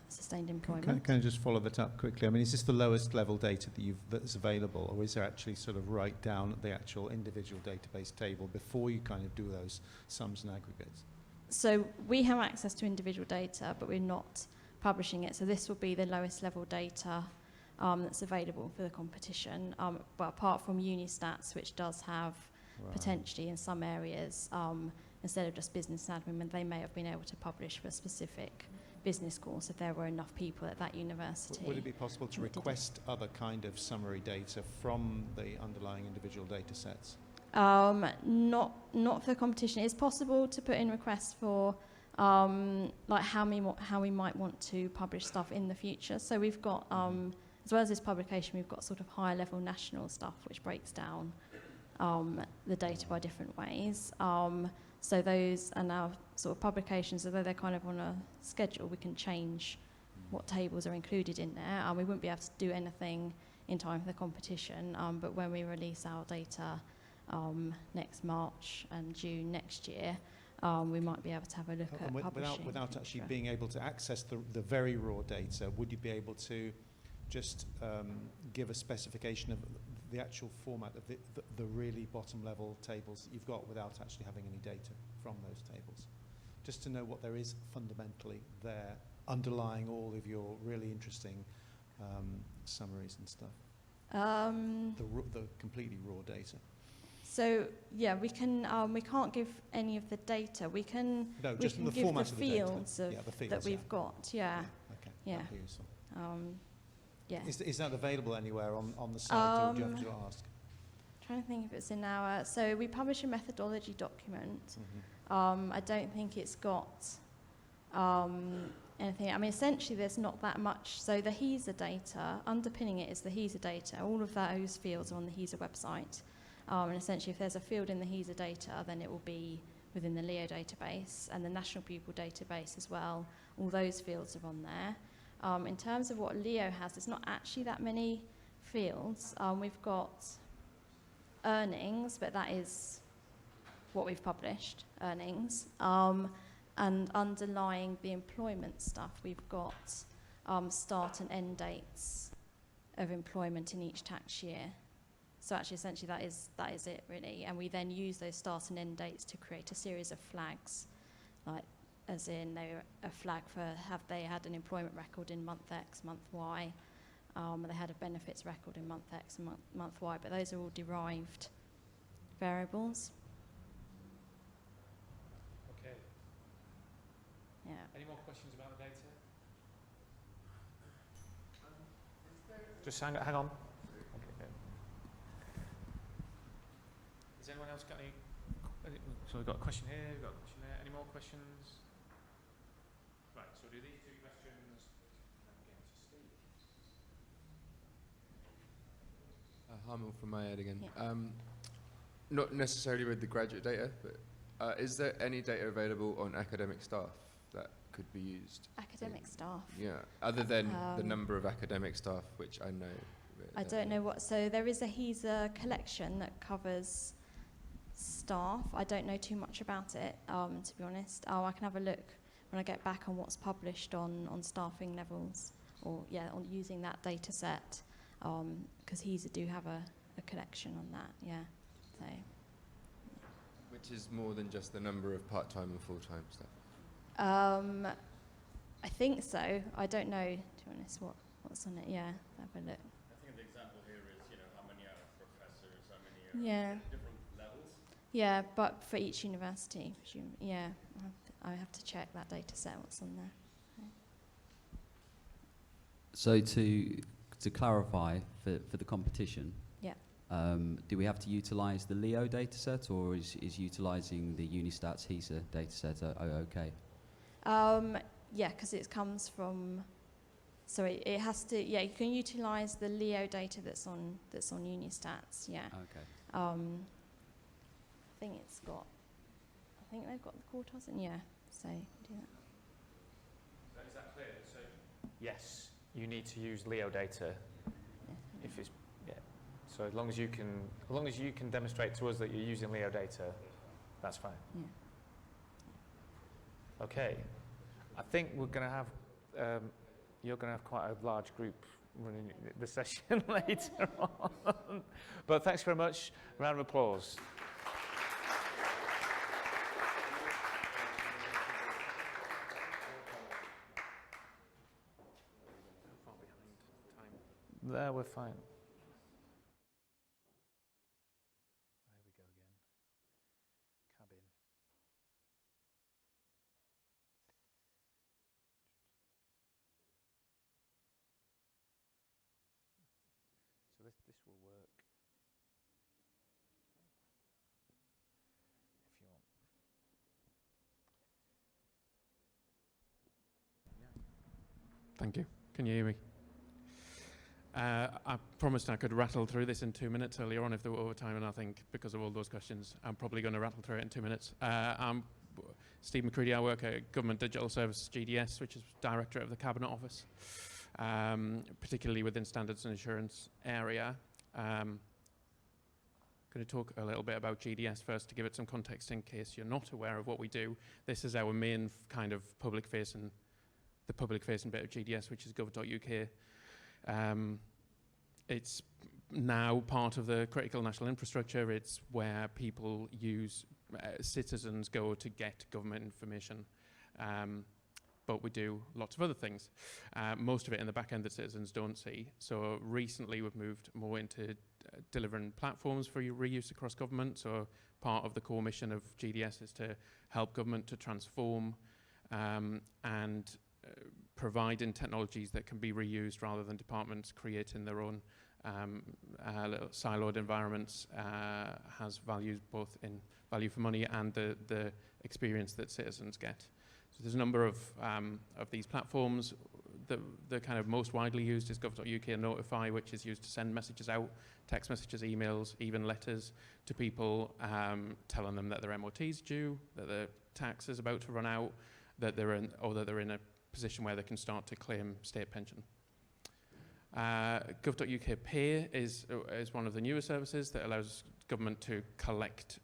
sustained employment. Can I just follow that up quickly? I mean, is this the lowest level data that's available, or is there actually sort of right down at the actual individual database table before you kind of do those sums and aggregates? So we have access to individual data, but we're not publishing it. So this will be the lowest level data that's available for the competition. But apart from Unistats, which does have potentially in some areas, instead of just business and admin, they may have been able to publish for a specific business course if there were enough people at that university. Would it be possible to request other kind of summary data from the underlying individual data sets? Not for the competition. It's possible to put in requests for like how we might want to publish stuff in the future. So we've got, as well as this publication, we've got sort of higher level national stuff which breaks down the data by different ways. So those are now sort of publications, although they're kind of on a schedule, we can change what tables are included in there. We wouldn't be able to do anything in time for the competition, but when we release our data next March and June next year, we might be able to have a look at publishing. Without actually being able to access the very raw data, would you be able to just give a specification of the actual format of the really bottom level tables that you've got without actually having any data from those tables? Just to know what there is fundamentally there underlying all of your really interesting summaries and stuff. The completely raw data. So yeah, we can. We can't give any of the data. We can. No, we just can the give format the of the data. fields of Yeah, the fields, that we've got. Yeah. Okay, Yeah. that'd be useful. Yeah. Is that available anywhere on the site, or do you have to ask? Trying to think if it's in our. So we publish a methodology document. I don't think it's got anything. I mean, essentially, there's not that much. So the HESA data, underpinning it is the HESA data. All of those fields are on the HESA website. And essentially, if there's a field in the HESA data, then it will be within the LEO database and the National Pupil database as well. All those fields are on there. In terms of what LEO has, there's not actually that many fields. We've got earnings, but that is what we've published, earnings. And underlying the employment stuff, we've got start and end dates of employment in each tax year. So actually, essentially, that is it, really. And we then use those start and end dates to create a series of flags, like as in a flag for have they had an employment record in month X, month Y, they had a benefits record in month X and month Y, but those are all derived variables. Okay. Yeah. Any more questions about the data? Just hang on. Okay, good. Has anyone else got any? So we've got a question here, we've got a question there. Any more questions? Right, so we'll do these two questions and then again to Steve. Harmel from my again. Yeah. Not necessarily with the graduate data, but is there any data available on academic staff that could be used? Academic staff? Yeah, other than the number of academic staff, which I know. I don't know what, so there is a HESA collection that covers staff. I don't know too much about it, to be honest. I can have a look when I get back on what's published on staffing levels, or on using that data set, because HESA do have a collection on that, yeah. So. Which is more than just the number of part-time and full-time staff? I think so. I don't know, to be honest, what's on it, yeah. Have a look. I think the example here is, how many are professors, how many are different levels? Yeah, but for each university, yeah, I have to check that data set, what's on there. Okay. So to clarify, for the competition, yeah. Do we have to utilise the LEO dataset, or is utilising the Unistats HESA dataset okay? Yeah, because it comes from. So it has to. Yeah, you can utilise the LEO data that's on Unistats. Yeah. Okay. I think it's got. I think they've got the quartiles in. Yeah. So do that. Is that clear? So yes, you need to use LEO data. Yeah. If it's so as long as you can demonstrate to us that you're using LEO data, that's fine. Yeah. Okay, I think we're going to have you're going to have quite a large group running the session later on. But thanks very much. Round of applause. There, we're fine. There we go again. Cabin. So this will work. If you want. Yeah. Thank you. Can you hear me? I promised I could rattle through this in 2 minutes earlier on if there were overtime, and I think because of all those questions, I'm probably going to rattle through it in 2 minutes. I'm Steve McCready. I work at Government Digital Services, GDS, which is Directorate of the Cabinet Office, particularly within standards and assurance area. Going to talk a little bit about GDS first to give it some context in case you're not aware of what we do. This is our main kind of public-facing bit of GDS, which is gov.uk. It's now part of the critical national infrastructure. It's where people use, citizens go to get government information. but we do lots of other things. Most of it in the back end that citizens don't see. So recently we've moved more into delivering platforms for reuse across government. So part of the core mission of GDS is to help government to transform and providing technologies that can be reused rather than departments creating their own little siloed environments, has values both in value for money and the experience that citizens get. So there's a number of these platforms. The kind of most widely used is gov.uk Notify, which is used to send messages out, text messages, emails, even letters to people, telling them that their MOT's due, that their tax is about to run out, that they're in a position where they can start to claim state pension. Gov.uk Pay is one of the newer services that allows government to collect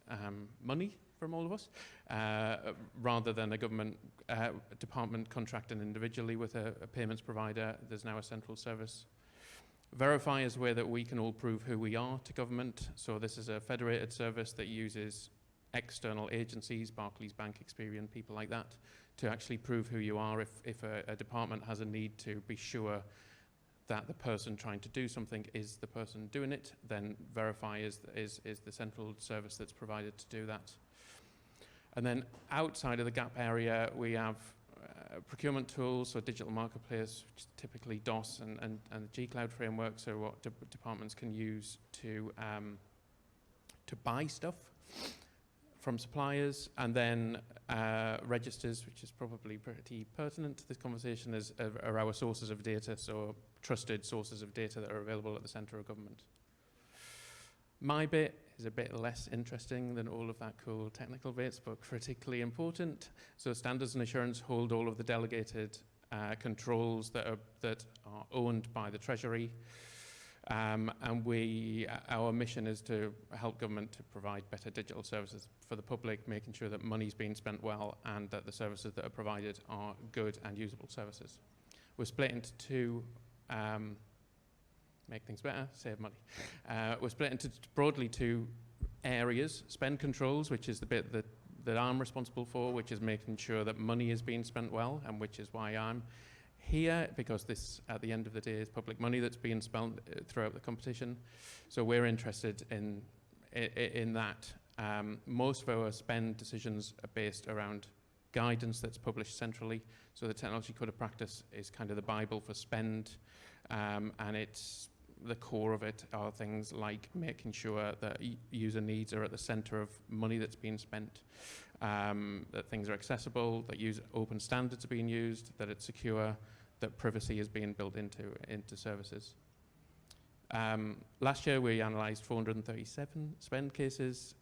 money from all of us, rather than a government department contracting individually with a payments provider. There's now a central service. Verify is where that we can all prove who we are to government. So this is a federated service that uses external agencies, Barclays Bank, Experian, people like that, to actually prove who you are. If a department has a need to be sure that the person trying to do something is the person doing it, then Verify is the central service that's provided to do that. And then outside of the gap area, we have procurement tools, so digital marketplace, which is typically DOS and the G-Cloud framework, so what departments can use to buy stuff from suppliers, and then registers, which is probably pretty pertinent to this conversation, are our sources of data, so trusted sources of data that are available at the centre of government. My bit is a bit less interesting than all of that cool technical bits, but critically important. So standards and assurance hold all of the delegated controls that are owned by the Treasury. And our mission is to help government to provide better digital services for the public, making sure that money's being spent well and that the services that are provided are good and usable services. We're split into two, make things better, save money. We're split into broadly two areas: spend controls, which is the bit that I'm responsible for, which is making sure that money is being spent well, and which is why I'm here, because this, at the end of the day, is public money that's being spent throughout the competition. So we're interested in that. Most of our spend decisions are based around guidance that's published centrally. So the Technology Code of Practice is kind of the Bible for spend, and it's the core of it are things like making sure that user needs are at the center of money that's being spent, that things are accessible, that open standards are being used, that it's secure, that privacy is being built into services. Last year we analysed 437 spend cases,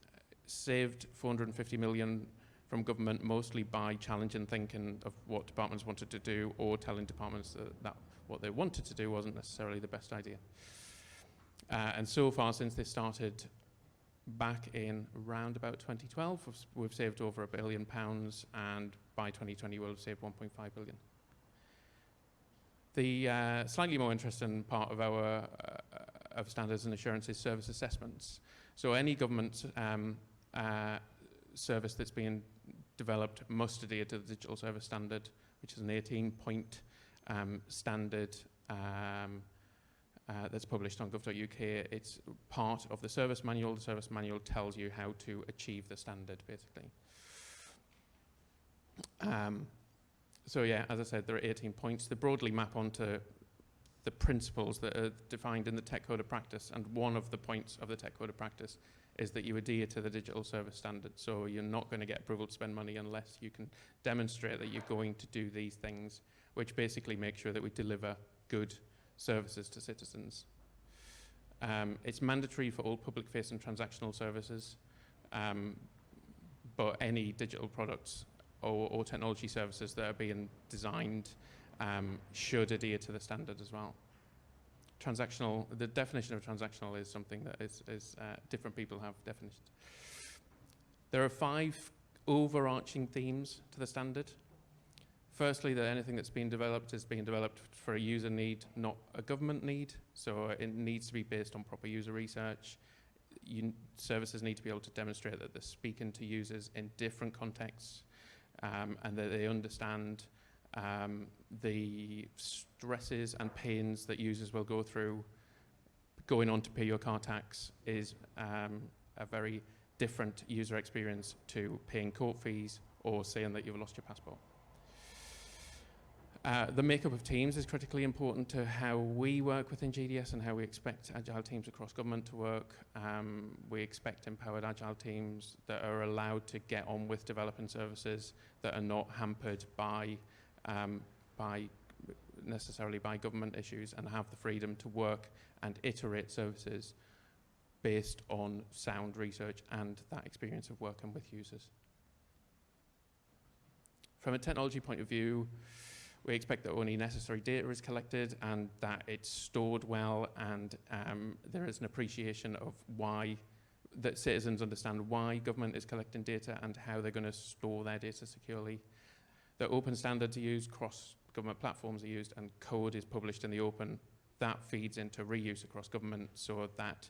saved 450 million from government, mostly by challenging thinking of what departments wanted to do, or telling departments that what they wanted to do wasn't necessarily the best idea. And so far, since this started back in around about 2012, we've saved over £1 billion, and by 2020 we'll have saved 1.5 billion. The slightly more interesting part of our of standards and assurance is service assessments. So any government service that's being developed must adhere to the Digital Service Standard, which is an 18-point standard that's published on gov.uk. It's part of the service manual. The service manual tells you how to achieve the standard, basically. So yeah, as I said, there are 18 points. They broadly map onto the principles that are defined in the Tech Code of Practice, and one of the points of the Tech Code of Practice is that you adhere to the Digital Service Standard. So you're not going to get approval to spend money unless you can demonstrate that you're going to do these things, which basically make sure that we deliver good services to citizens. It's mandatory for all public-facing transactional services, but any digital products or technology services that are being designed should adhere to the standard as well. Transactional, the definition of transactional is something that is different people have definitions. There are 5 overarching themes to the standard. Firstly, that anything that's being developed is being developed for a user need, not a government need. So it needs to be based on proper user research. Services need to be able to demonstrate that they're speaking to users in different contexts, and that they understand the stresses and pains that users will go through going on to pay your car tax is a very different user experience to paying court fees or saying that you've lost your passport. The makeup of teams is critically important to how we work within GDS and how we expect agile teams across government to work. We expect empowered agile teams that are allowed to get on with developing services that are not hampered by necessarily by government issues, and have the freedom to work and iterate services based on sound research and that experience of working with users. From a technology point of view, we expect that only necessary data is collected and that it's stored well, and there is an appreciation of that citizens understand why government is collecting data and how they're going to store their data securely. The open standards are used, cross-government platforms are used, and code is published in the open. That feeds into reuse across government, so that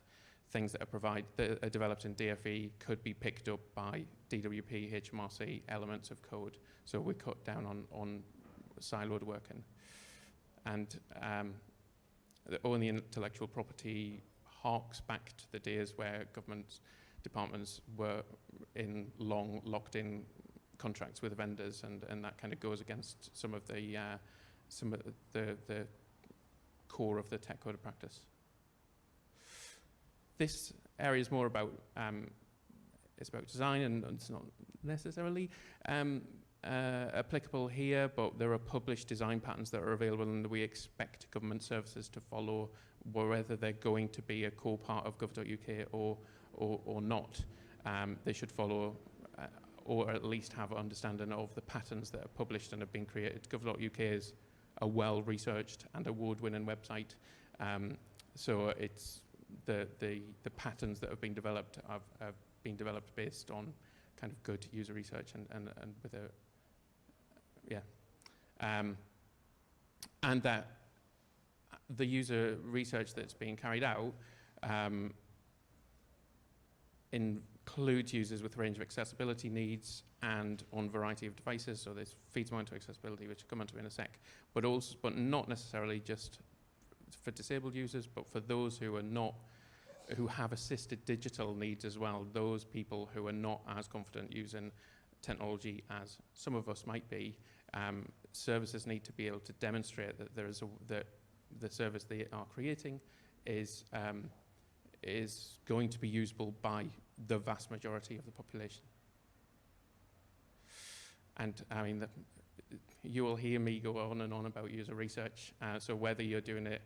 things that are developed in DFE could be picked up by DWP, HMRC, elements of code. So we cut down on siloed working. And owning intellectual property harks back to the days where government departments were in long locked-in contracts with vendors, and that kind of goes against some of the core of the tech code of practice. This area is more about it's about design, and it's not necessarily applicable here, but there are published design patterns that are available, and we expect government services to follow, whether they're going to be a core part of gov.uk or not. They should follow or at least have an understanding of the patterns that are published and have been created. Gov.uk is a well-researched and award-winning website, so it's the patterns that have been developed have been developed based on kind of good user research and with a and that the user research that's being carried out includes users with a range of accessibility needs and on a variety of devices. So this feeds more into accessibility, which I'll come on to in a sec, but not necessarily just for disabled users, but for those who have assisted digital needs as well, those people who are not as confident using technology as some of us might be. Services need to be able to demonstrate that that the service they are creating is going to be usable by the vast majority of the population. And I mean, you will hear me go on and on about user research. So whether you're doing it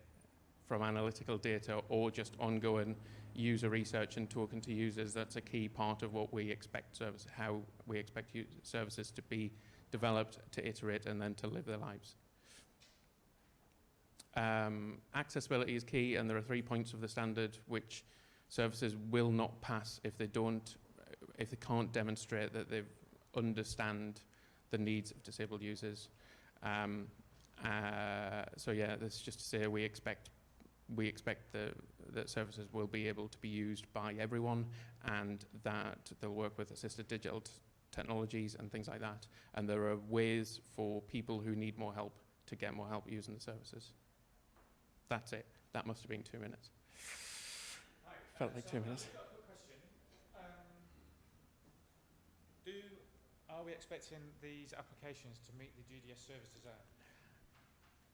from analytical data or just ongoing user research and talking to users, that's a key part of what we expect how we expect services to be developed, to iterate, and then to live their lives. Accessibility is key, and there are 3 points of the standard which services will not pass if they can't demonstrate that they understand the needs of disabled users. So yeah, this is just to say we expect that services will be able to be used by everyone, and that they'll work with assisted digital technologies and things like that. And there are ways for people who need more help to get more help using the services. That's it. That must have been 2 minutes. Hi. Felt like 2 minutes. I've got a quick question. Are we expecting these applications to meet the GDS Service Design?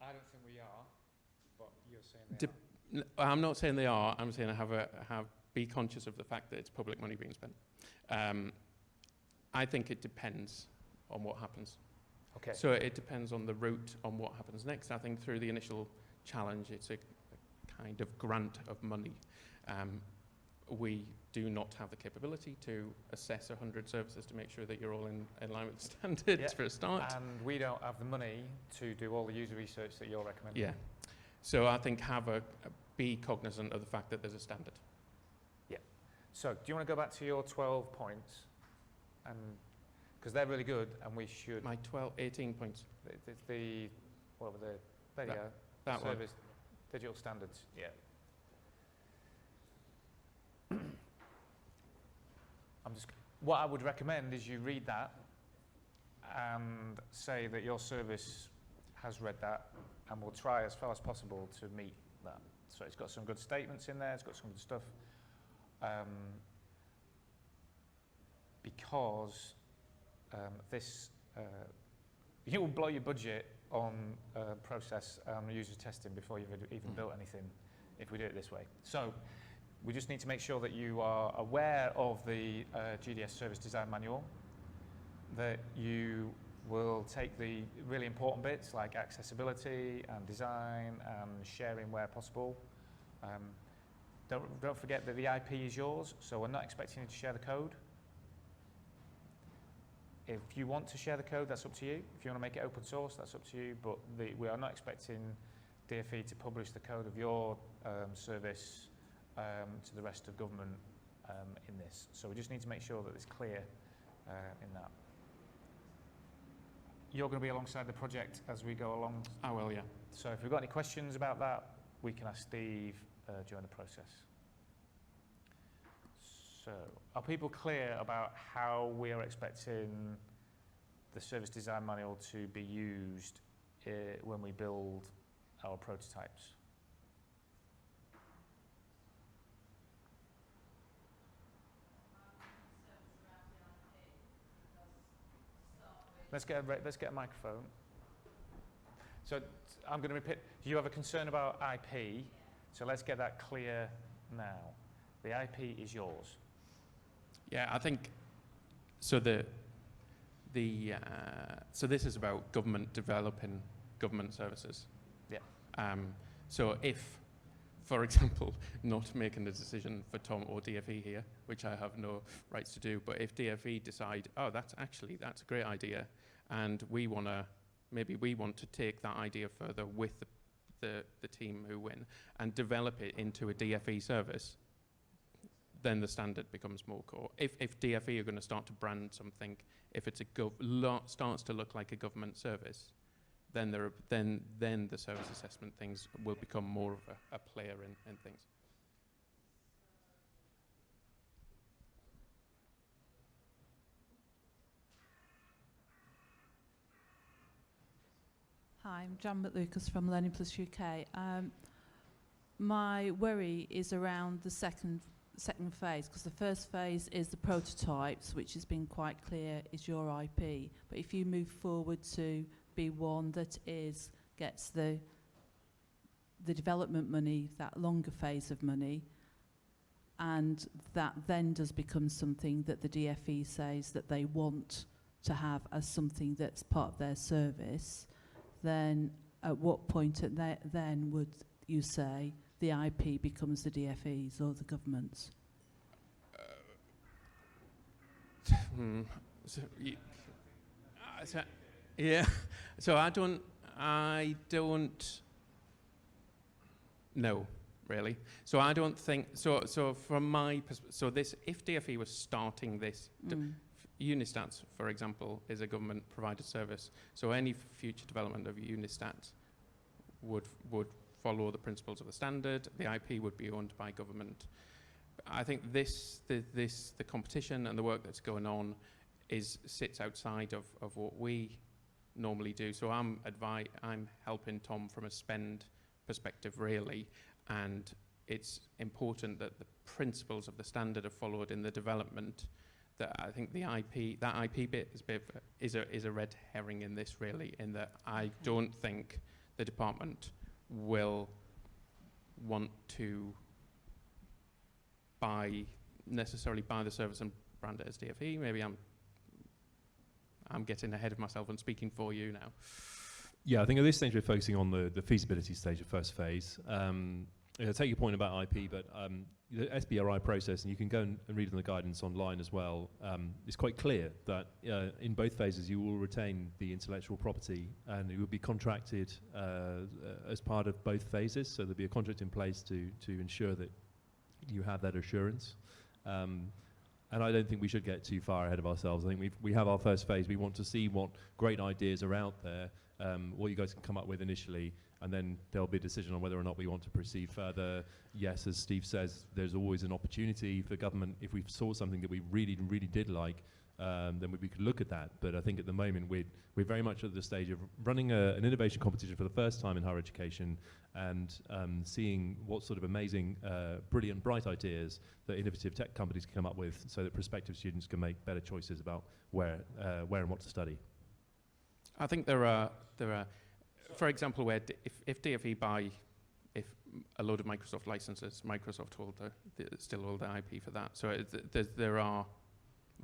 I don't think we are, but you're saying they are. I'm not saying they are. I'm saying be conscious of the fact that it's public money being spent. I think it depends on what happens. Okay. So it depends on the route on what happens next. I think through the initial challenge, it's a kind of grant of money. We do not have the capability to assess 100 services to make sure that you're all in line with the standards for a start. And we don't have the money to do all the user research that you're recommending. Yeah. So I think be cognizant of the fact that there's a standard. Yeah. So do you want to go back to your 12 points? Because they're really good, and we should. My 18 points. What were they? There you go. That Service digital standards. Yeah. What I would recommend is you read that and say that your service has read that and will try as far as possible to meet that. So it's got some good statements in there, it's got some good stuff. Because this, you will blow your budget on process and user testing before you've even built anything if we do it this way. So we just need to make sure that you are aware of the GDS Service Design Manual, that you will take the really important bits like accessibility and design and sharing where possible. Don't forget that the IP is yours, so we're not expecting you to share the code. If you want to share the code, that's up to you. If you want to make it open source, that's up to you. But we are not expecting DfE to publish the code of your service to the rest of government in this. So we just need to make sure that it's clear in that. You're going to be alongside the project as we go along. I will, yeah. So if we've got any questions about that, we can ask Steve during the process. So, are people clear about how we are expecting the Service Design Manual to be used when we build our prototypes? Let's get a microphone. So I'm going to repeat. Do you have a concern about IP? So let's get that clear now. The IP is yours. Yeah, I think so. So this is about government developing government services. Yeah. So if, for example, not making the decision for Tom or DfE here, which I have no rights to do, but if DfE decide, oh, that's a great idea, and maybe we want to take that idea further with the team who win and develop it into a DfE service, then the standard becomes more core. If DfE are going to start to brand something, if it's starts to look like a government service, then the service assessment things will become more of a player in things. Hi, I'm Jan McLucas from Learning Plus UK. My worry is around the second phase, because the first phase is the prototypes, which has been quite clear is your IP. But if you move forward to be one that gets the development money, that longer phase of money, and that then does become something that the DfE says that they want to have as something that's part of their service, then at what point then would you say the IP becomes the DfE's or the government's? So I don't know, really. So I don't think, so from my perspective, this, if DfE was starting this, Unistats, for example, is a government provided service. So any future development of Unistats would follow the principles of the standard. The IP would be owned by government. I think the competition and the work that's going on sits outside of what we normally do. So I'm helping Tom from a spend perspective, really, and it's important that the principles of the standard are followed in the development. That I think that IP bit is a red herring in this, really, in that I don't think the department will want to necessarily buy the service and brand it as DfE. Maybe I'm getting ahead of myself and speaking for you now. Yeah, I think at this stage we're focusing on the feasibility stage of first phase. I take your point about IP, but the SBRI process, and you can go and read in the guidance online as well, it's quite clear that in both phases you will retain the intellectual property and it will be contracted as part of both phases. So there'll be a contract in place to ensure that you have that assurance. And I don't think we should get too far ahead of ourselves. I think we have our first phase. We want to see what great ideas are out there, what you guys can come up with initially, and then there'll be a decision on whether or not we want to proceed further. Yes, as Steve says, there's always an opportunity for government, if we saw something that we really, really did like, then we could look at that. But I think at the moment we're very much at the stage of running an innovation competition for the first time in higher education, and seeing what sort of amazing, brilliant, bright ideas that innovative tech companies can come up with, so that prospective students can make better choices about where and what to study. I think there are, for example, where if DFE buy a load of Microsoft licenses, Microsoft still hold the IP for that. So there are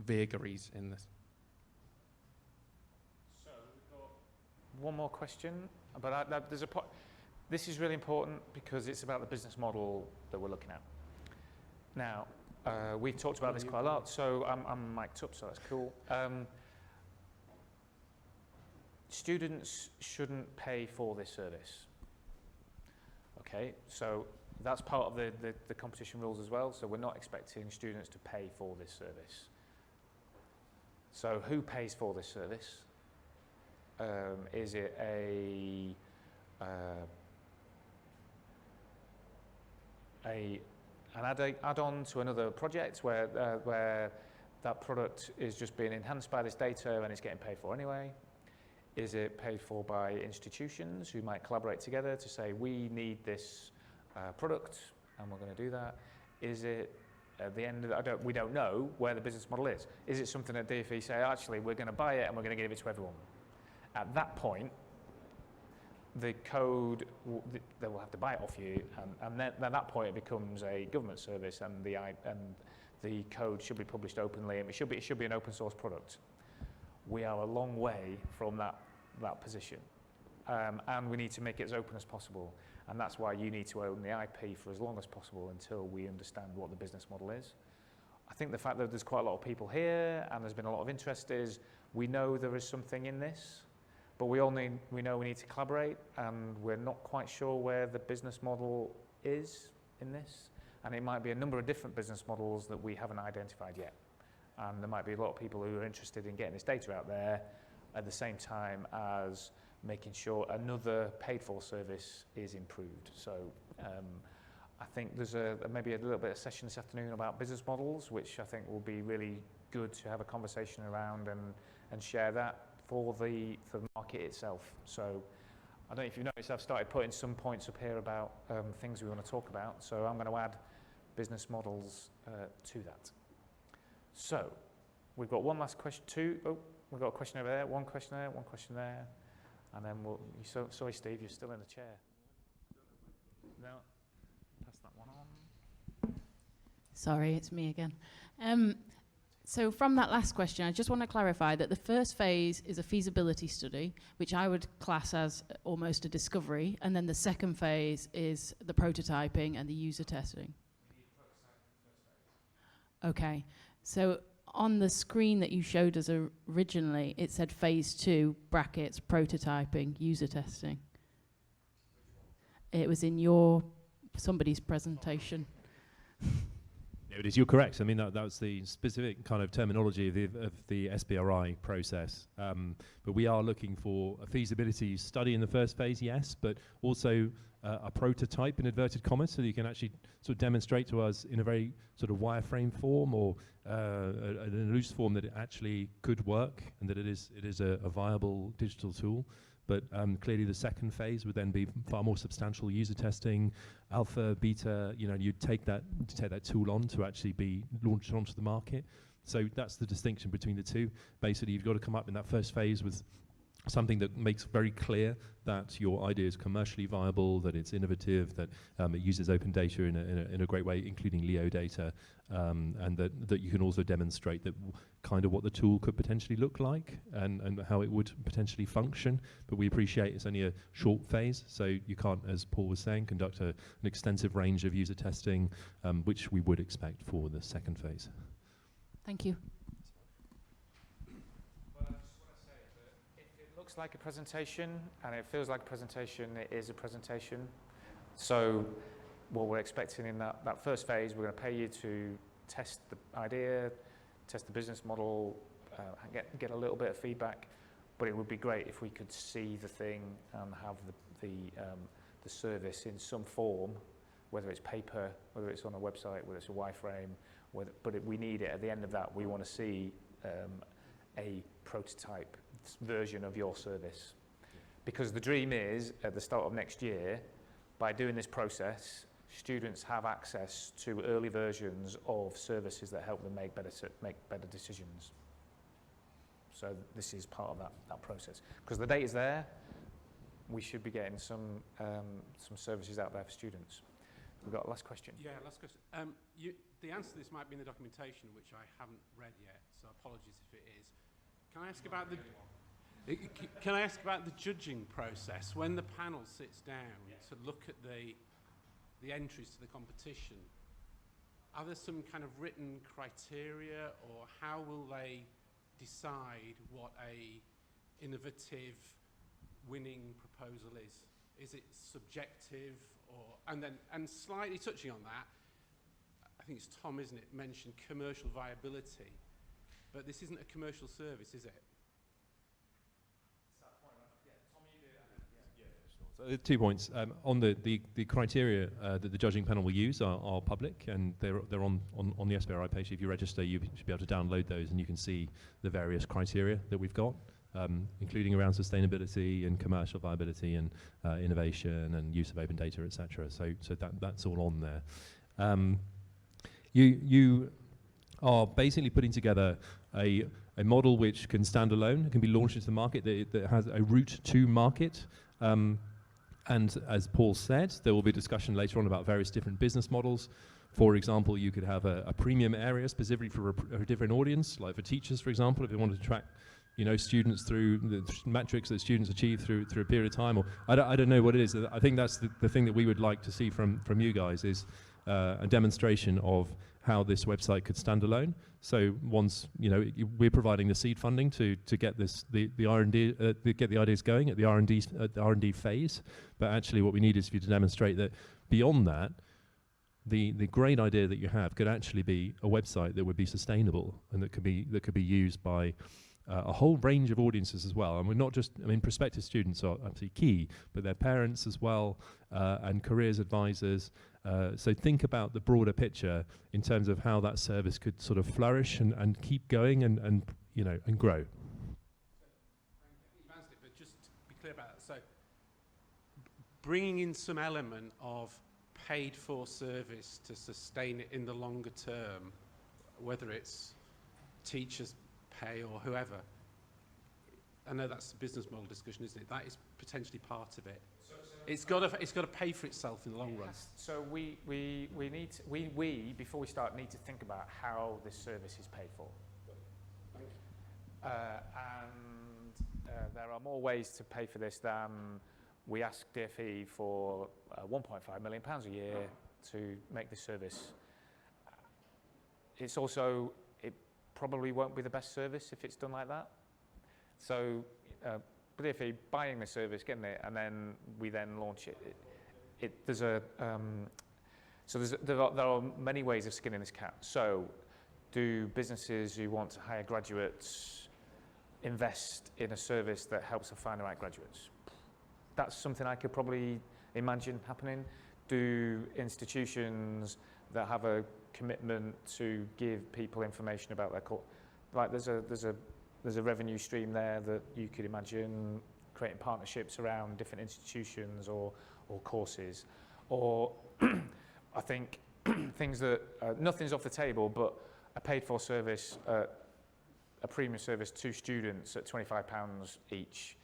vagaries in this. So we've got one more question, but there's a point. This is really important because it's about the business model that we're looking at. Now, we've talked about this quite a lot, so I'm mic'd up, so that's cool. Students shouldn't pay for this service. Okay, so that's part of the competition rules as well, so we're not expecting students to pay for this service. So who pays for this service? Is it an add-on to another project where that product is just being enhanced by this data and it's getting paid for anyway? Is it paid for by institutions who might collaborate together to say, we need this product and we're going to do that? Is it, at the end of it, we don't know where the business model is. Is it something that DFE say, actually, we're going to buy it and we're going to give it to everyone? At that point, the code, they will have to buy it off you, and then at that point it becomes a government service, and the code should be published openly, and it should be an open source product. We are a long way from that position, and we need to make it as open as possible, and that's why you need to own the IP for as long as possible until we understand what the business model is. I think the fact that there's quite a lot of people here and there's been a lot of interest is we know there is something in this, but we know we need to collaborate, and we're not quite sure where the business model is in this, and it might be a number of different business models that we haven't identified yet. And there might be a lot of people who are interested in getting this data out there at the same time as making sure another paid-for service is improved. So I think there's maybe a little bit of session this afternoon about business models, which I think will be really good to have a conversation around and share that for the market itself. So I don't know if you've noticed, I've started putting some points up here about things we want to talk about. So I'm going to add business models to that. So we've got one last question, we've got a question over there, one question there, one question there, and then sorry Steve, you're still in the chair. No, pass that one on. Sorry, it's me again. So from that last question, I just want to clarify that the first phase is a feasibility study, which I would class as almost a discovery, and then the second phase is the prototyping and the user testing. Okay. So on the screen that you showed us originally, it said phase 2, brackets, prototyping, user testing. It was in somebody's presentation. Yeah, it is. You're correct. I mean, that was the specific kind of terminology of the SBRI process. But we are looking for a feasibility study in the first phase, yes, but also a prototype in inverted commas, so that you can actually sort of demonstrate to us in a very sort of wireframe form or in a loose form that it actually could work and that it is a viable digital tool. But clearly the second phase would then be far more substantial user testing, alpha, beta, you'd take that tool on to actually be launched onto the market. So that's the distinction between the two. Basically, you've got to come up in that first phase with something that makes very clear that your idea is commercially viable, that it's innovative, that it uses open data in a great way, including Leo data, and that you can also demonstrate that kind of what the tool could potentially look like and how it would potentially function. But we appreciate it's only a short phase, so you can't, as Paul was saying, conduct an extensive range of user testing, which we would expect for the second phase. Thank you. Looks like a presentation and it feels like a presentation, it is a presentation. So what we're expecting in that first phase, we're going to pay you to test the idea, test the business model, get a little bit of feedback, but it would be great if we could see the thing and have the service in some form, whether it's paper, whether it's on a website, whether it's a wireframe, we need it. At the end of that, we want to see a prototype version of your service. Because the dream is, at the start of next year, by doing this process, students have access to early versions of services that help them make better decisions. So this is part of that process. Because the data's there, we should be getting some services out there for students. We've got a last question. Yeah, last question. The answer to this might be in the documentation, which I haven't read yet, so apologies if it is. Can I ask about the judging process? When the panel sits down to look at the entries to the competition, are there some kind of written criteria, or how will they decide what a innovative winning proposal is? Is it subjective, or and slightly touching on that, I think it's Tom, isn't it, mentioned commercial viability, but this isn't a commercial service, is it? So 2 points. On the criteria that the judging panel will use are public, and they're on the SBRI page. If you register, you should be able to download those, and you can see the various criteria that we've got, including around sustainability and commercial viability and innovation and use of open data, etc. So that's all on there. You are basically putting together a model which can stand alone, can be launched into the market, that has a route to market. And as Paul said, there will be discussion later on about various different business models. For example, you could have a premium area specifically for a different audience, like for teachers, for example, if they wanted to track, students through the metrics that students achieve through a period of time. Or I don't know what it is. I think that's the thing that we would like to see from you guys is a demonstration of how this website could stand alone. So once we're providing the seed funding to get the R&D get the ideas going at the R&D phase, but actually what we need is for you to demonstrate that beyond that, the great idea that you have could actually be a website that would be sustainable and that could be used by a whole range of audiences as well. And we're not just, prospective students are absolutely key, but their parents as well, and careers advisors. So think about the broader picture in terms of how that service could sort of flourish and keep going and grow. You've answered it, but just to be clear about that. So bringing in some element of paid for service to sustain it in the longer term, whether it's teachers pay or whoever. I know that's a business model discussion, isn't it? That is potentially part of it. It's got to pay for itself in the long run. So we before we start need to think about how this service is paid for. There are more ways to pay for this than we ask DfE for £1.5 million a year to make this service. It's also, it probably won't be the best service if it's done like that. So DfE buying the service, getting it, and then we then launch it. There are many ways of skinning this cat. So do businesses who want to hire graduates invest in a service that helps them find the right graduates? That's something I could probably imagine happening. Do institutions that have a commitment to give people information about their course, like there's a revenue stream there that you could imagine creating partnerships around different institutions or courses, or I think things that nothing's off the table, but a paid-for service, a premium service to students at £25 each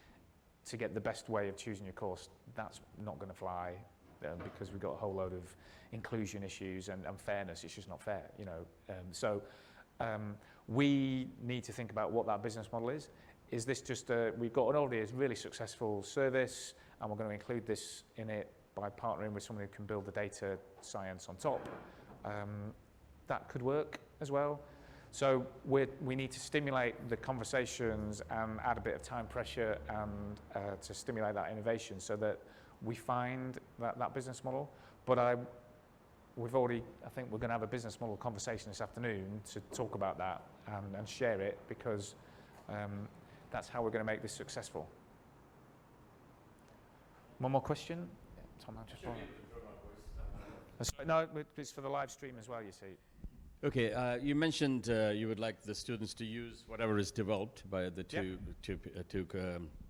to get the best way of choosing your course. That's not going to fly because we've got a whole load of inclusion issues and fairness. It's just not fair, we need to think about what that business model is. Is this just we've got already a really successful service and we're going to include this in it by partnering with someone who can build the data science on top? That could work as well. So we need to stimulate the conversations and add a bit of time pressure and to stimulate that innovation so that we find that business model. But I think we're going to have a business model conversation this afternoon to talk about that and share it, because that's how we're going to make this successful. One more question? Tom, I'll just follow. No, it's for the live stream as well, you see. Okay, you mentioned you would like the students to use whatever is developed by the two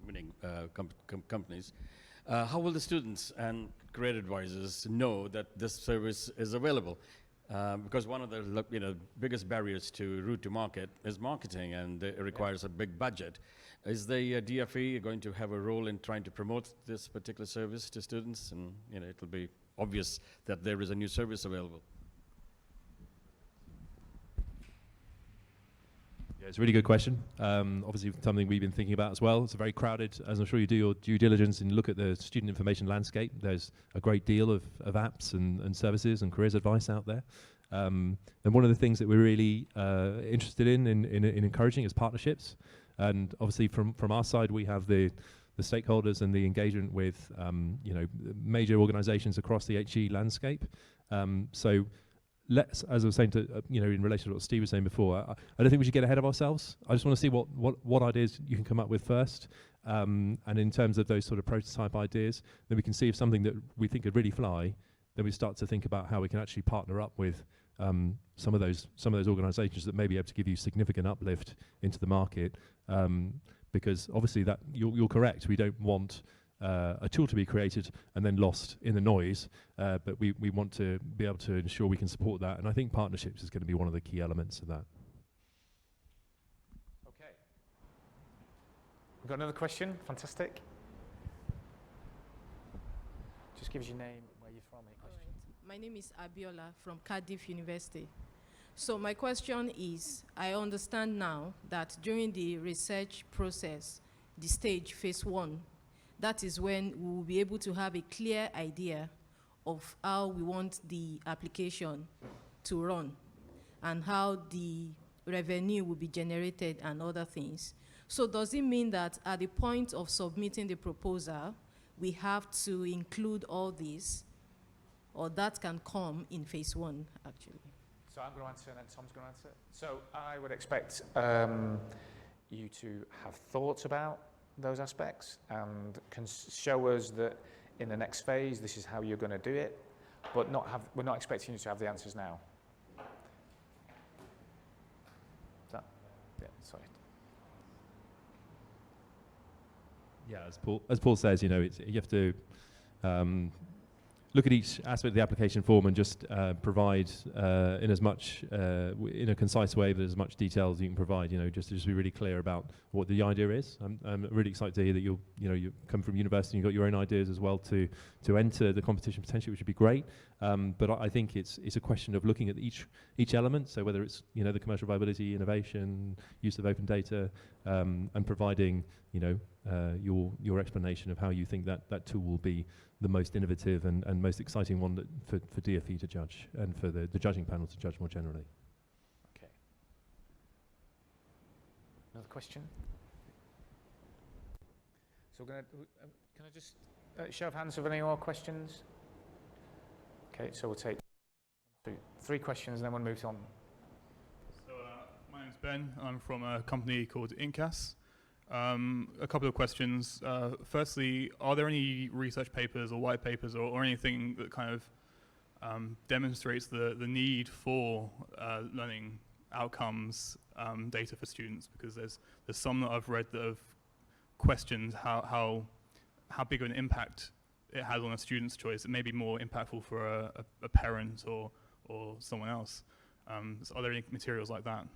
winning companies. How will the students and career advisors know that this service is available? Because one of the biggest barriers to route to market is marketing, and it requires a big budget. Is the DFE going to have a role in trying to promote this particular service to students? And it'll be obvious that there is a new service available. Yeah, it's a really good question. Obviously, something we've been thinking about as well. It's a very crowded, as I'm sure you do your due diligence and look at the student information landscape. There's a great deal of apps and services and careers advice out there. And one of the things that we're really interested in encouraging is partnerships. And obviously, from our side, we have the stakeholders and the engagement with major organisations across the HE landscape. So let's, as I was saying to in relation to what Steve was saying before, I don't think we should get ahead of ourselves. I just want to see what ideas you can come up with first, and in terms of those sort of prototype ideas, then we can see if something that we think could really fly. Then we start to think about how we can actually partner up with some of those organisations that may be able to give you significant uplift into the market. Because obviously that you're correct. We don't want a tool to be created and then lost in the noise, but we want to be able to ensure we can support that, and I think partnerships is going to be one of the key elements of that. Okay. We've got another question. Fantastic. Just give us your name, where you're from, any question. Right. My name is Abiola from Cardiff University. So my question is, I understand now that during the research process, the stage, phase 1, that is when we will be able to have a clear idea of how we want the application to run and how the revenue will be generated and other things. So does it mean that at the point of submitting the proposal, we have to include all this, or that can come in phase 1, actually? So I'm going to answer and then Tom's going to answer. So I would expect you to have thoughts about those aspects and can show us that in the next phase this is how you're going to do it, but we're not expecting you to have the answers now. Sorry. Yeah, as Paul says, you have to look at each aspect of the application form and just provide in as much in a concise way, but as much detail as you can provide. Just to be really clear about what the idea is. I'm really excited to hear that you come from university and you've got your own ideas as well to enter the competition potentially, which would be great. But I think it's a question of looking at each element. So whether it's the commercial viability, innovation, use of open data, and providing your explanation of how you think that tool will be the most innovative and most exciting one for DFE to judge and for the judging panel to judge more generally. Okay. Another question? So can I just show of hands of any more questions? Okay, so we'll take 3 questions and then we'll move on. So my name's Ben. I'm from a company called Incas. A couple of questions. Firstly, are there any research papers or white papers or anything that kind of demonstrates the need for learning outcomes data for students? Because there's some that I've read that have questioned how big of an impact it has on a student's choice. It may be more impactful for a parent or someone else. So are there any materials like that?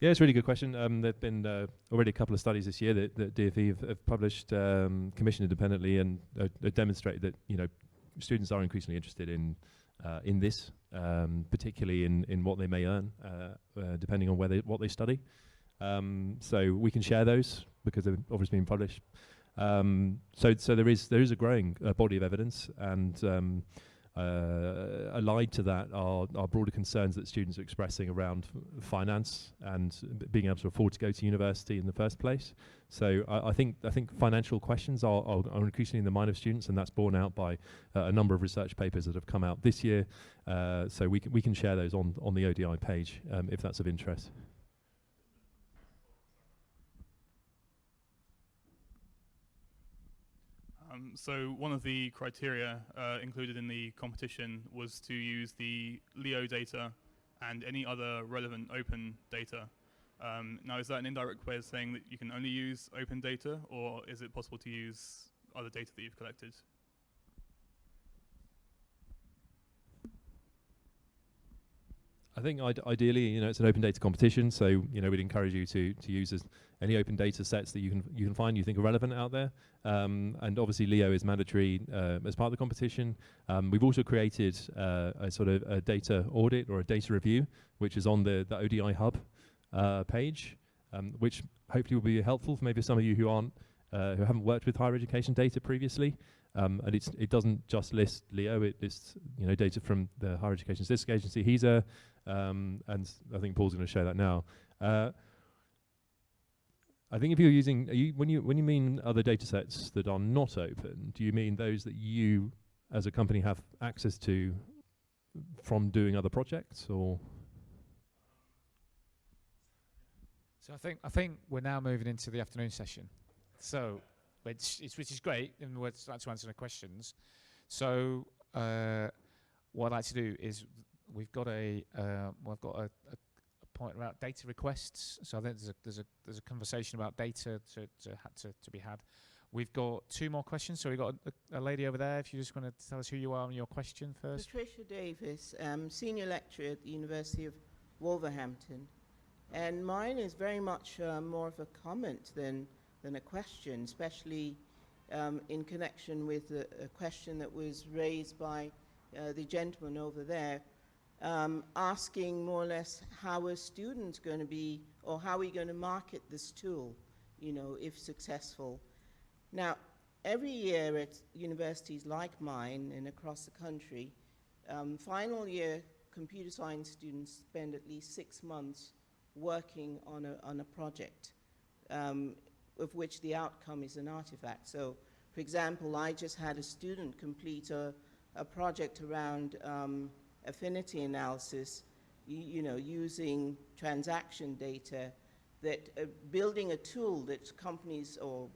Yeah, it's a really good question. There have been already a couple of studies this year that DFE have published, commissioned independently, and demonstrated that students are increasingly interested in this, particularly in what they may earn, depending on what they study. So we can share those because they've obviously been published. So there is a growing body of evidence, and allied to that are broader concerns that students are expressing around finance and being able to afford to go to university in the first place. So I think financial questions are increasingly in the mind of students, and that's borne out by a number of research papers that have come out this year. So we can share those on the ODI page if that's of interest. So one of the criteria included in the competition was to use the Leo data and any other relevant open data. Now, is that an indirect way of saying that you can only use open data, or is it possible to use other data that you've collected? I think ideally, it's an open data competition, so we'd encourage you to use any open data sets that you can find you think are relevant out there. And obviously, Leo is mandatory as part of the competition. We've also created a sort of a data audit or a data review, which is on the ODI Hub page, which hopefully will be helpful for maybe some of you who haven't worked with higher education data previously. And it doesn't just list Leo; it lists data from the Higher Education Statistics Agency, HESA, and I think Paul's going to show that now. I think if you're using, when you mean other data sets that are not open, do you mean those that you as a company have access to from doing other projects, or? So I think we're now moving into the afternoon session. So which is great, and we'd like to answer the questions. So what I'd like to do is we've got a point about data requests. So I think there's a conversation about data to be had. We've got 2 more questions. So we've got a lady over there. If you just want to tell us who you are and your question first. Patricia Davis, senior lecturer at the University of Wolverhampton, and mine is very much more of a comment than a question, especially in connection with a question that was raised by the gentleman over there, asking more or less how are students going to be, or how are we going to market this tool, if successful. Now, every year at universities like mine and across the country, final year computer science students spend at least 6 months working on a project, of which the outcome is an artifact. So, for example, I just had a student complete a project around affinity analysis, using transaction data, that building a tool that companies or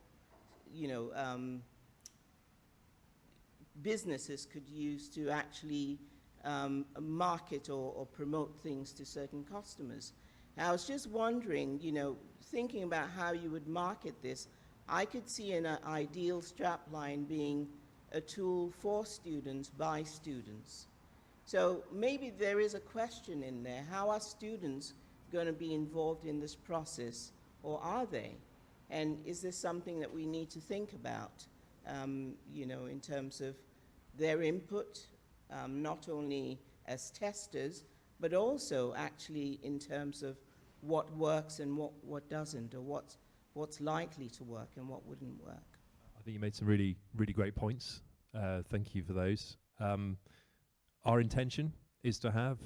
businesses could use to actually market or promote things to certain customers. I was just wondering, thinking about how you would market this, I could see an ideal strapline being a tool for students by students. So maybe there is a question in there. How are students going to be involved in this process, or are they? And is this something that we need to think about, in terms of their input, not only as testers, but also actually in terms of what works and what doesn't, or what's likely to work and what wouldn't work. I think you made some really, really great points. Thank you for those. Our intention is to have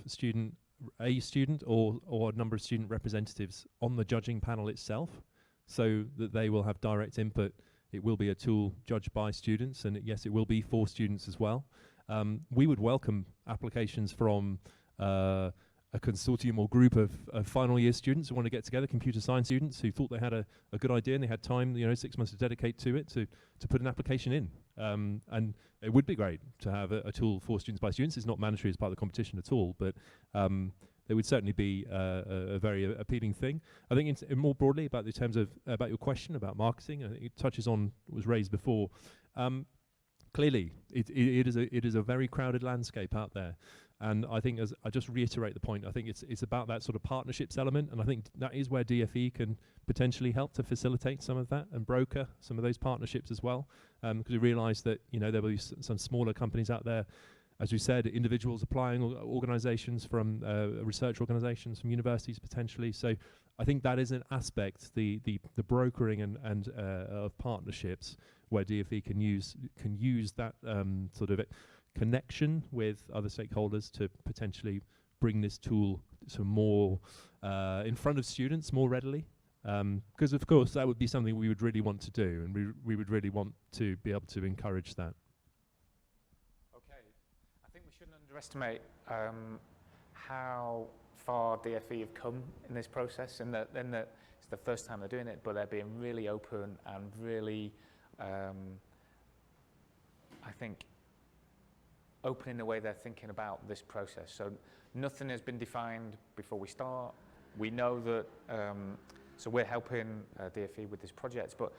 a student or a number of student representatives on the judging panel itself, so that they will have direct input. It will be a tool judged by students, and yes, it will be for students as well. We would welcome applications from a consortium or group of final year students who want to get together, computer science students who thought they had a good idea and they had time, 6 months to dedicate to it, to put an application in. And it would be great to have a tool for students by students. It's not mandatory as part of the competition at all, but it would certainly be a very appealing thing. I think more broadly about about your question about marketing, I think it touches on what was raised before. Clearly, it is a very crowded landscape out there. And I think, as I just reiterate the point, I think it's about that sort of partnerships element, and I think that is where DFE can potentially help to facilitate some of that and broker some of those partnerships as well. Because we realise that there will be some smaller companies out there, as we said, individuals applying, organisations from research organisations from universities potentially. So I think that is an aspect, the brokering and of partnerships, where DFE can use that sort of connection with other stakeholders to potentially bring this tool to more in front of students more readily. Because of course that would be something we would really want to do, and we would really want to be able to encourage that. Okay, I think we shouldn't underestimate how far DFE have come in this process, and that it's the first time they're doing it, but they're being really open and really I think, opening the way they're thinking about this process. So nothing has been defined before we start. We know that, so we're helping DFE with this project, but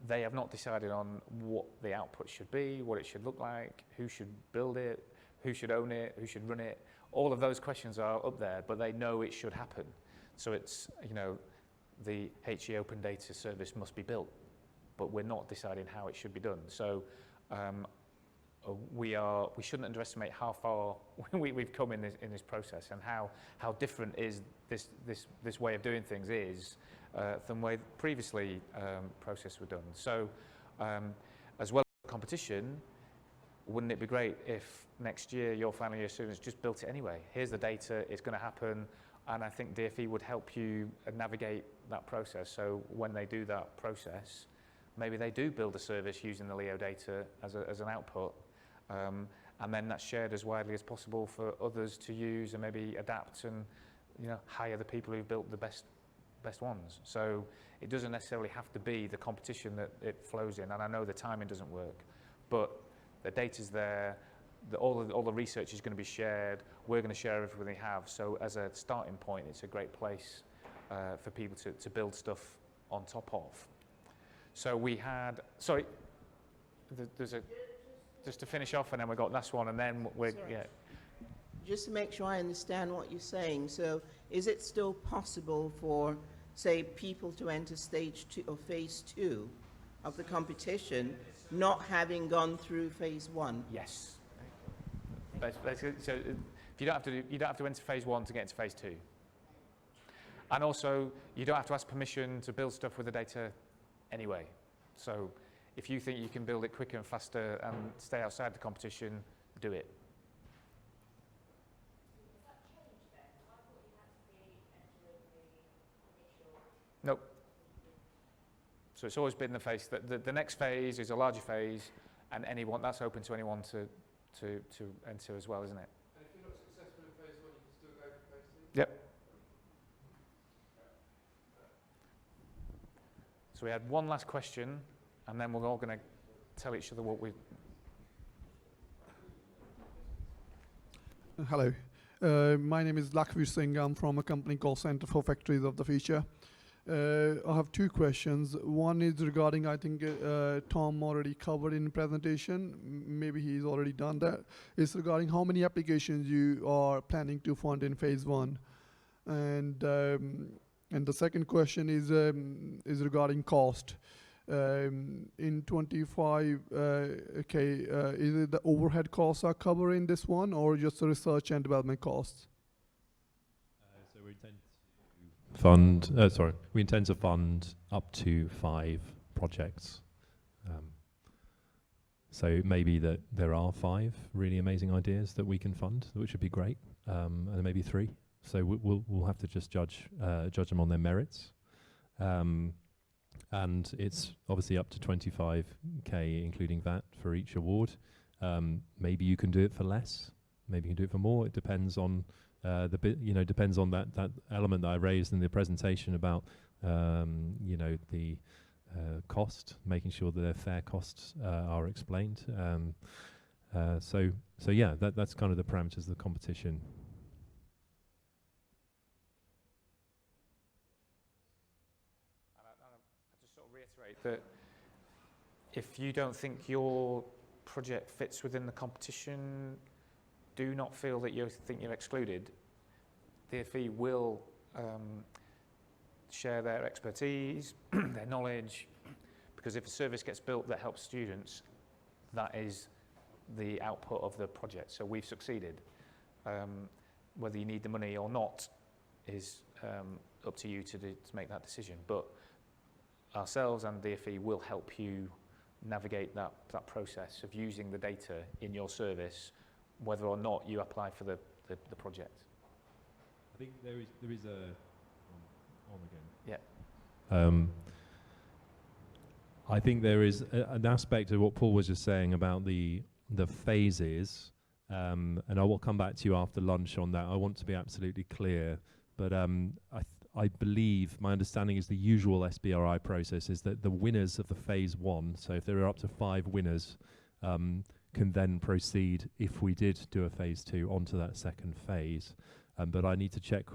they have not decided on what the output should be, what it should look like, who should build it, who should own it, who should run it. All of those questions are up there, but they know it should happen. So it's, you know, the HE Open Data Service must be built, but we're not deciding how it should be done. So we shouldn't underestimate how far we've come in this process, and how different is this way of doing things is than the way previously processes were done. So as well as competition, wouldn't it be great if next year your final year students just built it anyway? Here's the data, it's going to happen, and I think DFE would help you navigate that process. So when they do that process, maybe they do build a service using the Leo data as an output, and then that's shared as widely as possible for others to use and maybe adapt and, you know, hire the people who've built the best ones. So it doesn't necessarily have to be the competition that it flows in, and I know the timing doesn't work, but the data's there, all the research is going to be shared, we're going to share everything we have, so as a starting point it's a great place for people to build stuff on top of. So we had, sorry, there's a, just to finish off, and then we got last one, and then we're, yeah. Just to make sure I understand what you're saying, so is it still possible for, say, people to enter stage 2 or phase 2 of the competition not having gone through phase 1? Yes. Basically, so you don't have to enter phase 1 to get into phase 2. And also, you don't have to ask permission to build stuff with the data anyway. So if you think you can build it quicker and faster and stay outside the competition, do it. Nope. So it's always been the phase that the next phase is a larger phase, and anyone that's open to anyone to enter as well, isn't it? And if you're not successful in phase 1, you can still go for phase 2? Yep. So we had one last question, and then we're all going to tell each other what we. Hello. My name is Lakshmi Singh. I'm from a company called Center for Factories of the Future. I have two questions. One is regarding, I think Tom already covered in the presentation. Maybe he's already done that. It's regarding how many applications you are planning to fund in phase 1. And the second question is regarding cost. In 25, is it the overhead costs are covered in this one, or just the research and development costs? So we intend to fund up to 5 projects. So it may be that there are 5 really amazing ideas that we can fund, which would be great, and there may be 3. So we'll have to just judge them on their merits. And it's obviously up to 25k, including VAT, for each award. Maybe you can do it for less. Maybe you can do it for more. It depends on depends on that element that I raised in the presentation about the cost, making sure that their fair costs are explained. So yeah, that's kind of the parameters of the competition. That if you don't think your project fits within the competition, do not feel that you think you're excluded. DFE will share their expertise, their knowledge, because if a service gets built that helps students, that is the output of the project. So we've succeeded. Whether you need the money or not is up to you to make that decision. But ourselves and DFE will help you navigate that process of using the data in your service, whether or not you apply for the project. I think there is a on again. Yeah. I think there is an aspect of what Paul was just saying about the phases, and I will come back to you after lunch on that. I want to be absolutely clear, but I believe, my understanding is the usual SBRI process is that the winners of the phase 1, so if there are up to 5 winners, can then proceed, if we did do a phase 2, onto that second phase. But I need to check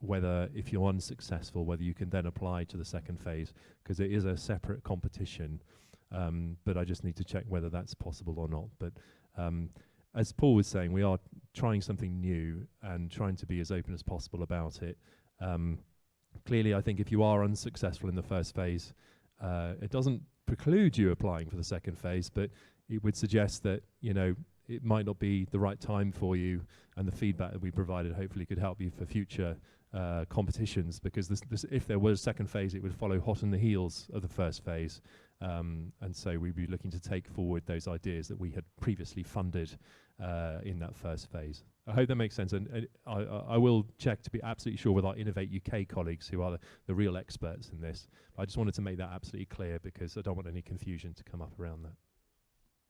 whether, if you're unsuccessful, whether you can then apply to the second phase, because it is a separate competition. But I just need to check whether that's possible or not. But as Paul was saying, we are trying something new and trying to be as open as possible about it. Clearly, I think if you are unsuccessful in the first phase, it doesn't preclude you applying for the second phase, but it would suggest that, you know, it might not be the right time for you, and the feedback that we provided hopefully could help you for future competitions, because if there was a second phase, it would follow hot on the heels of the first phase. And so we'd be looking to take forward those ideas that we had previously funded in that first phase. I hope that makes sense, and I will check to be absolutely sure with our Innovate UK colleagues, who are the real experts in this. I just wanted to make that absolutely clear, because I don't want any confusion to come up around that.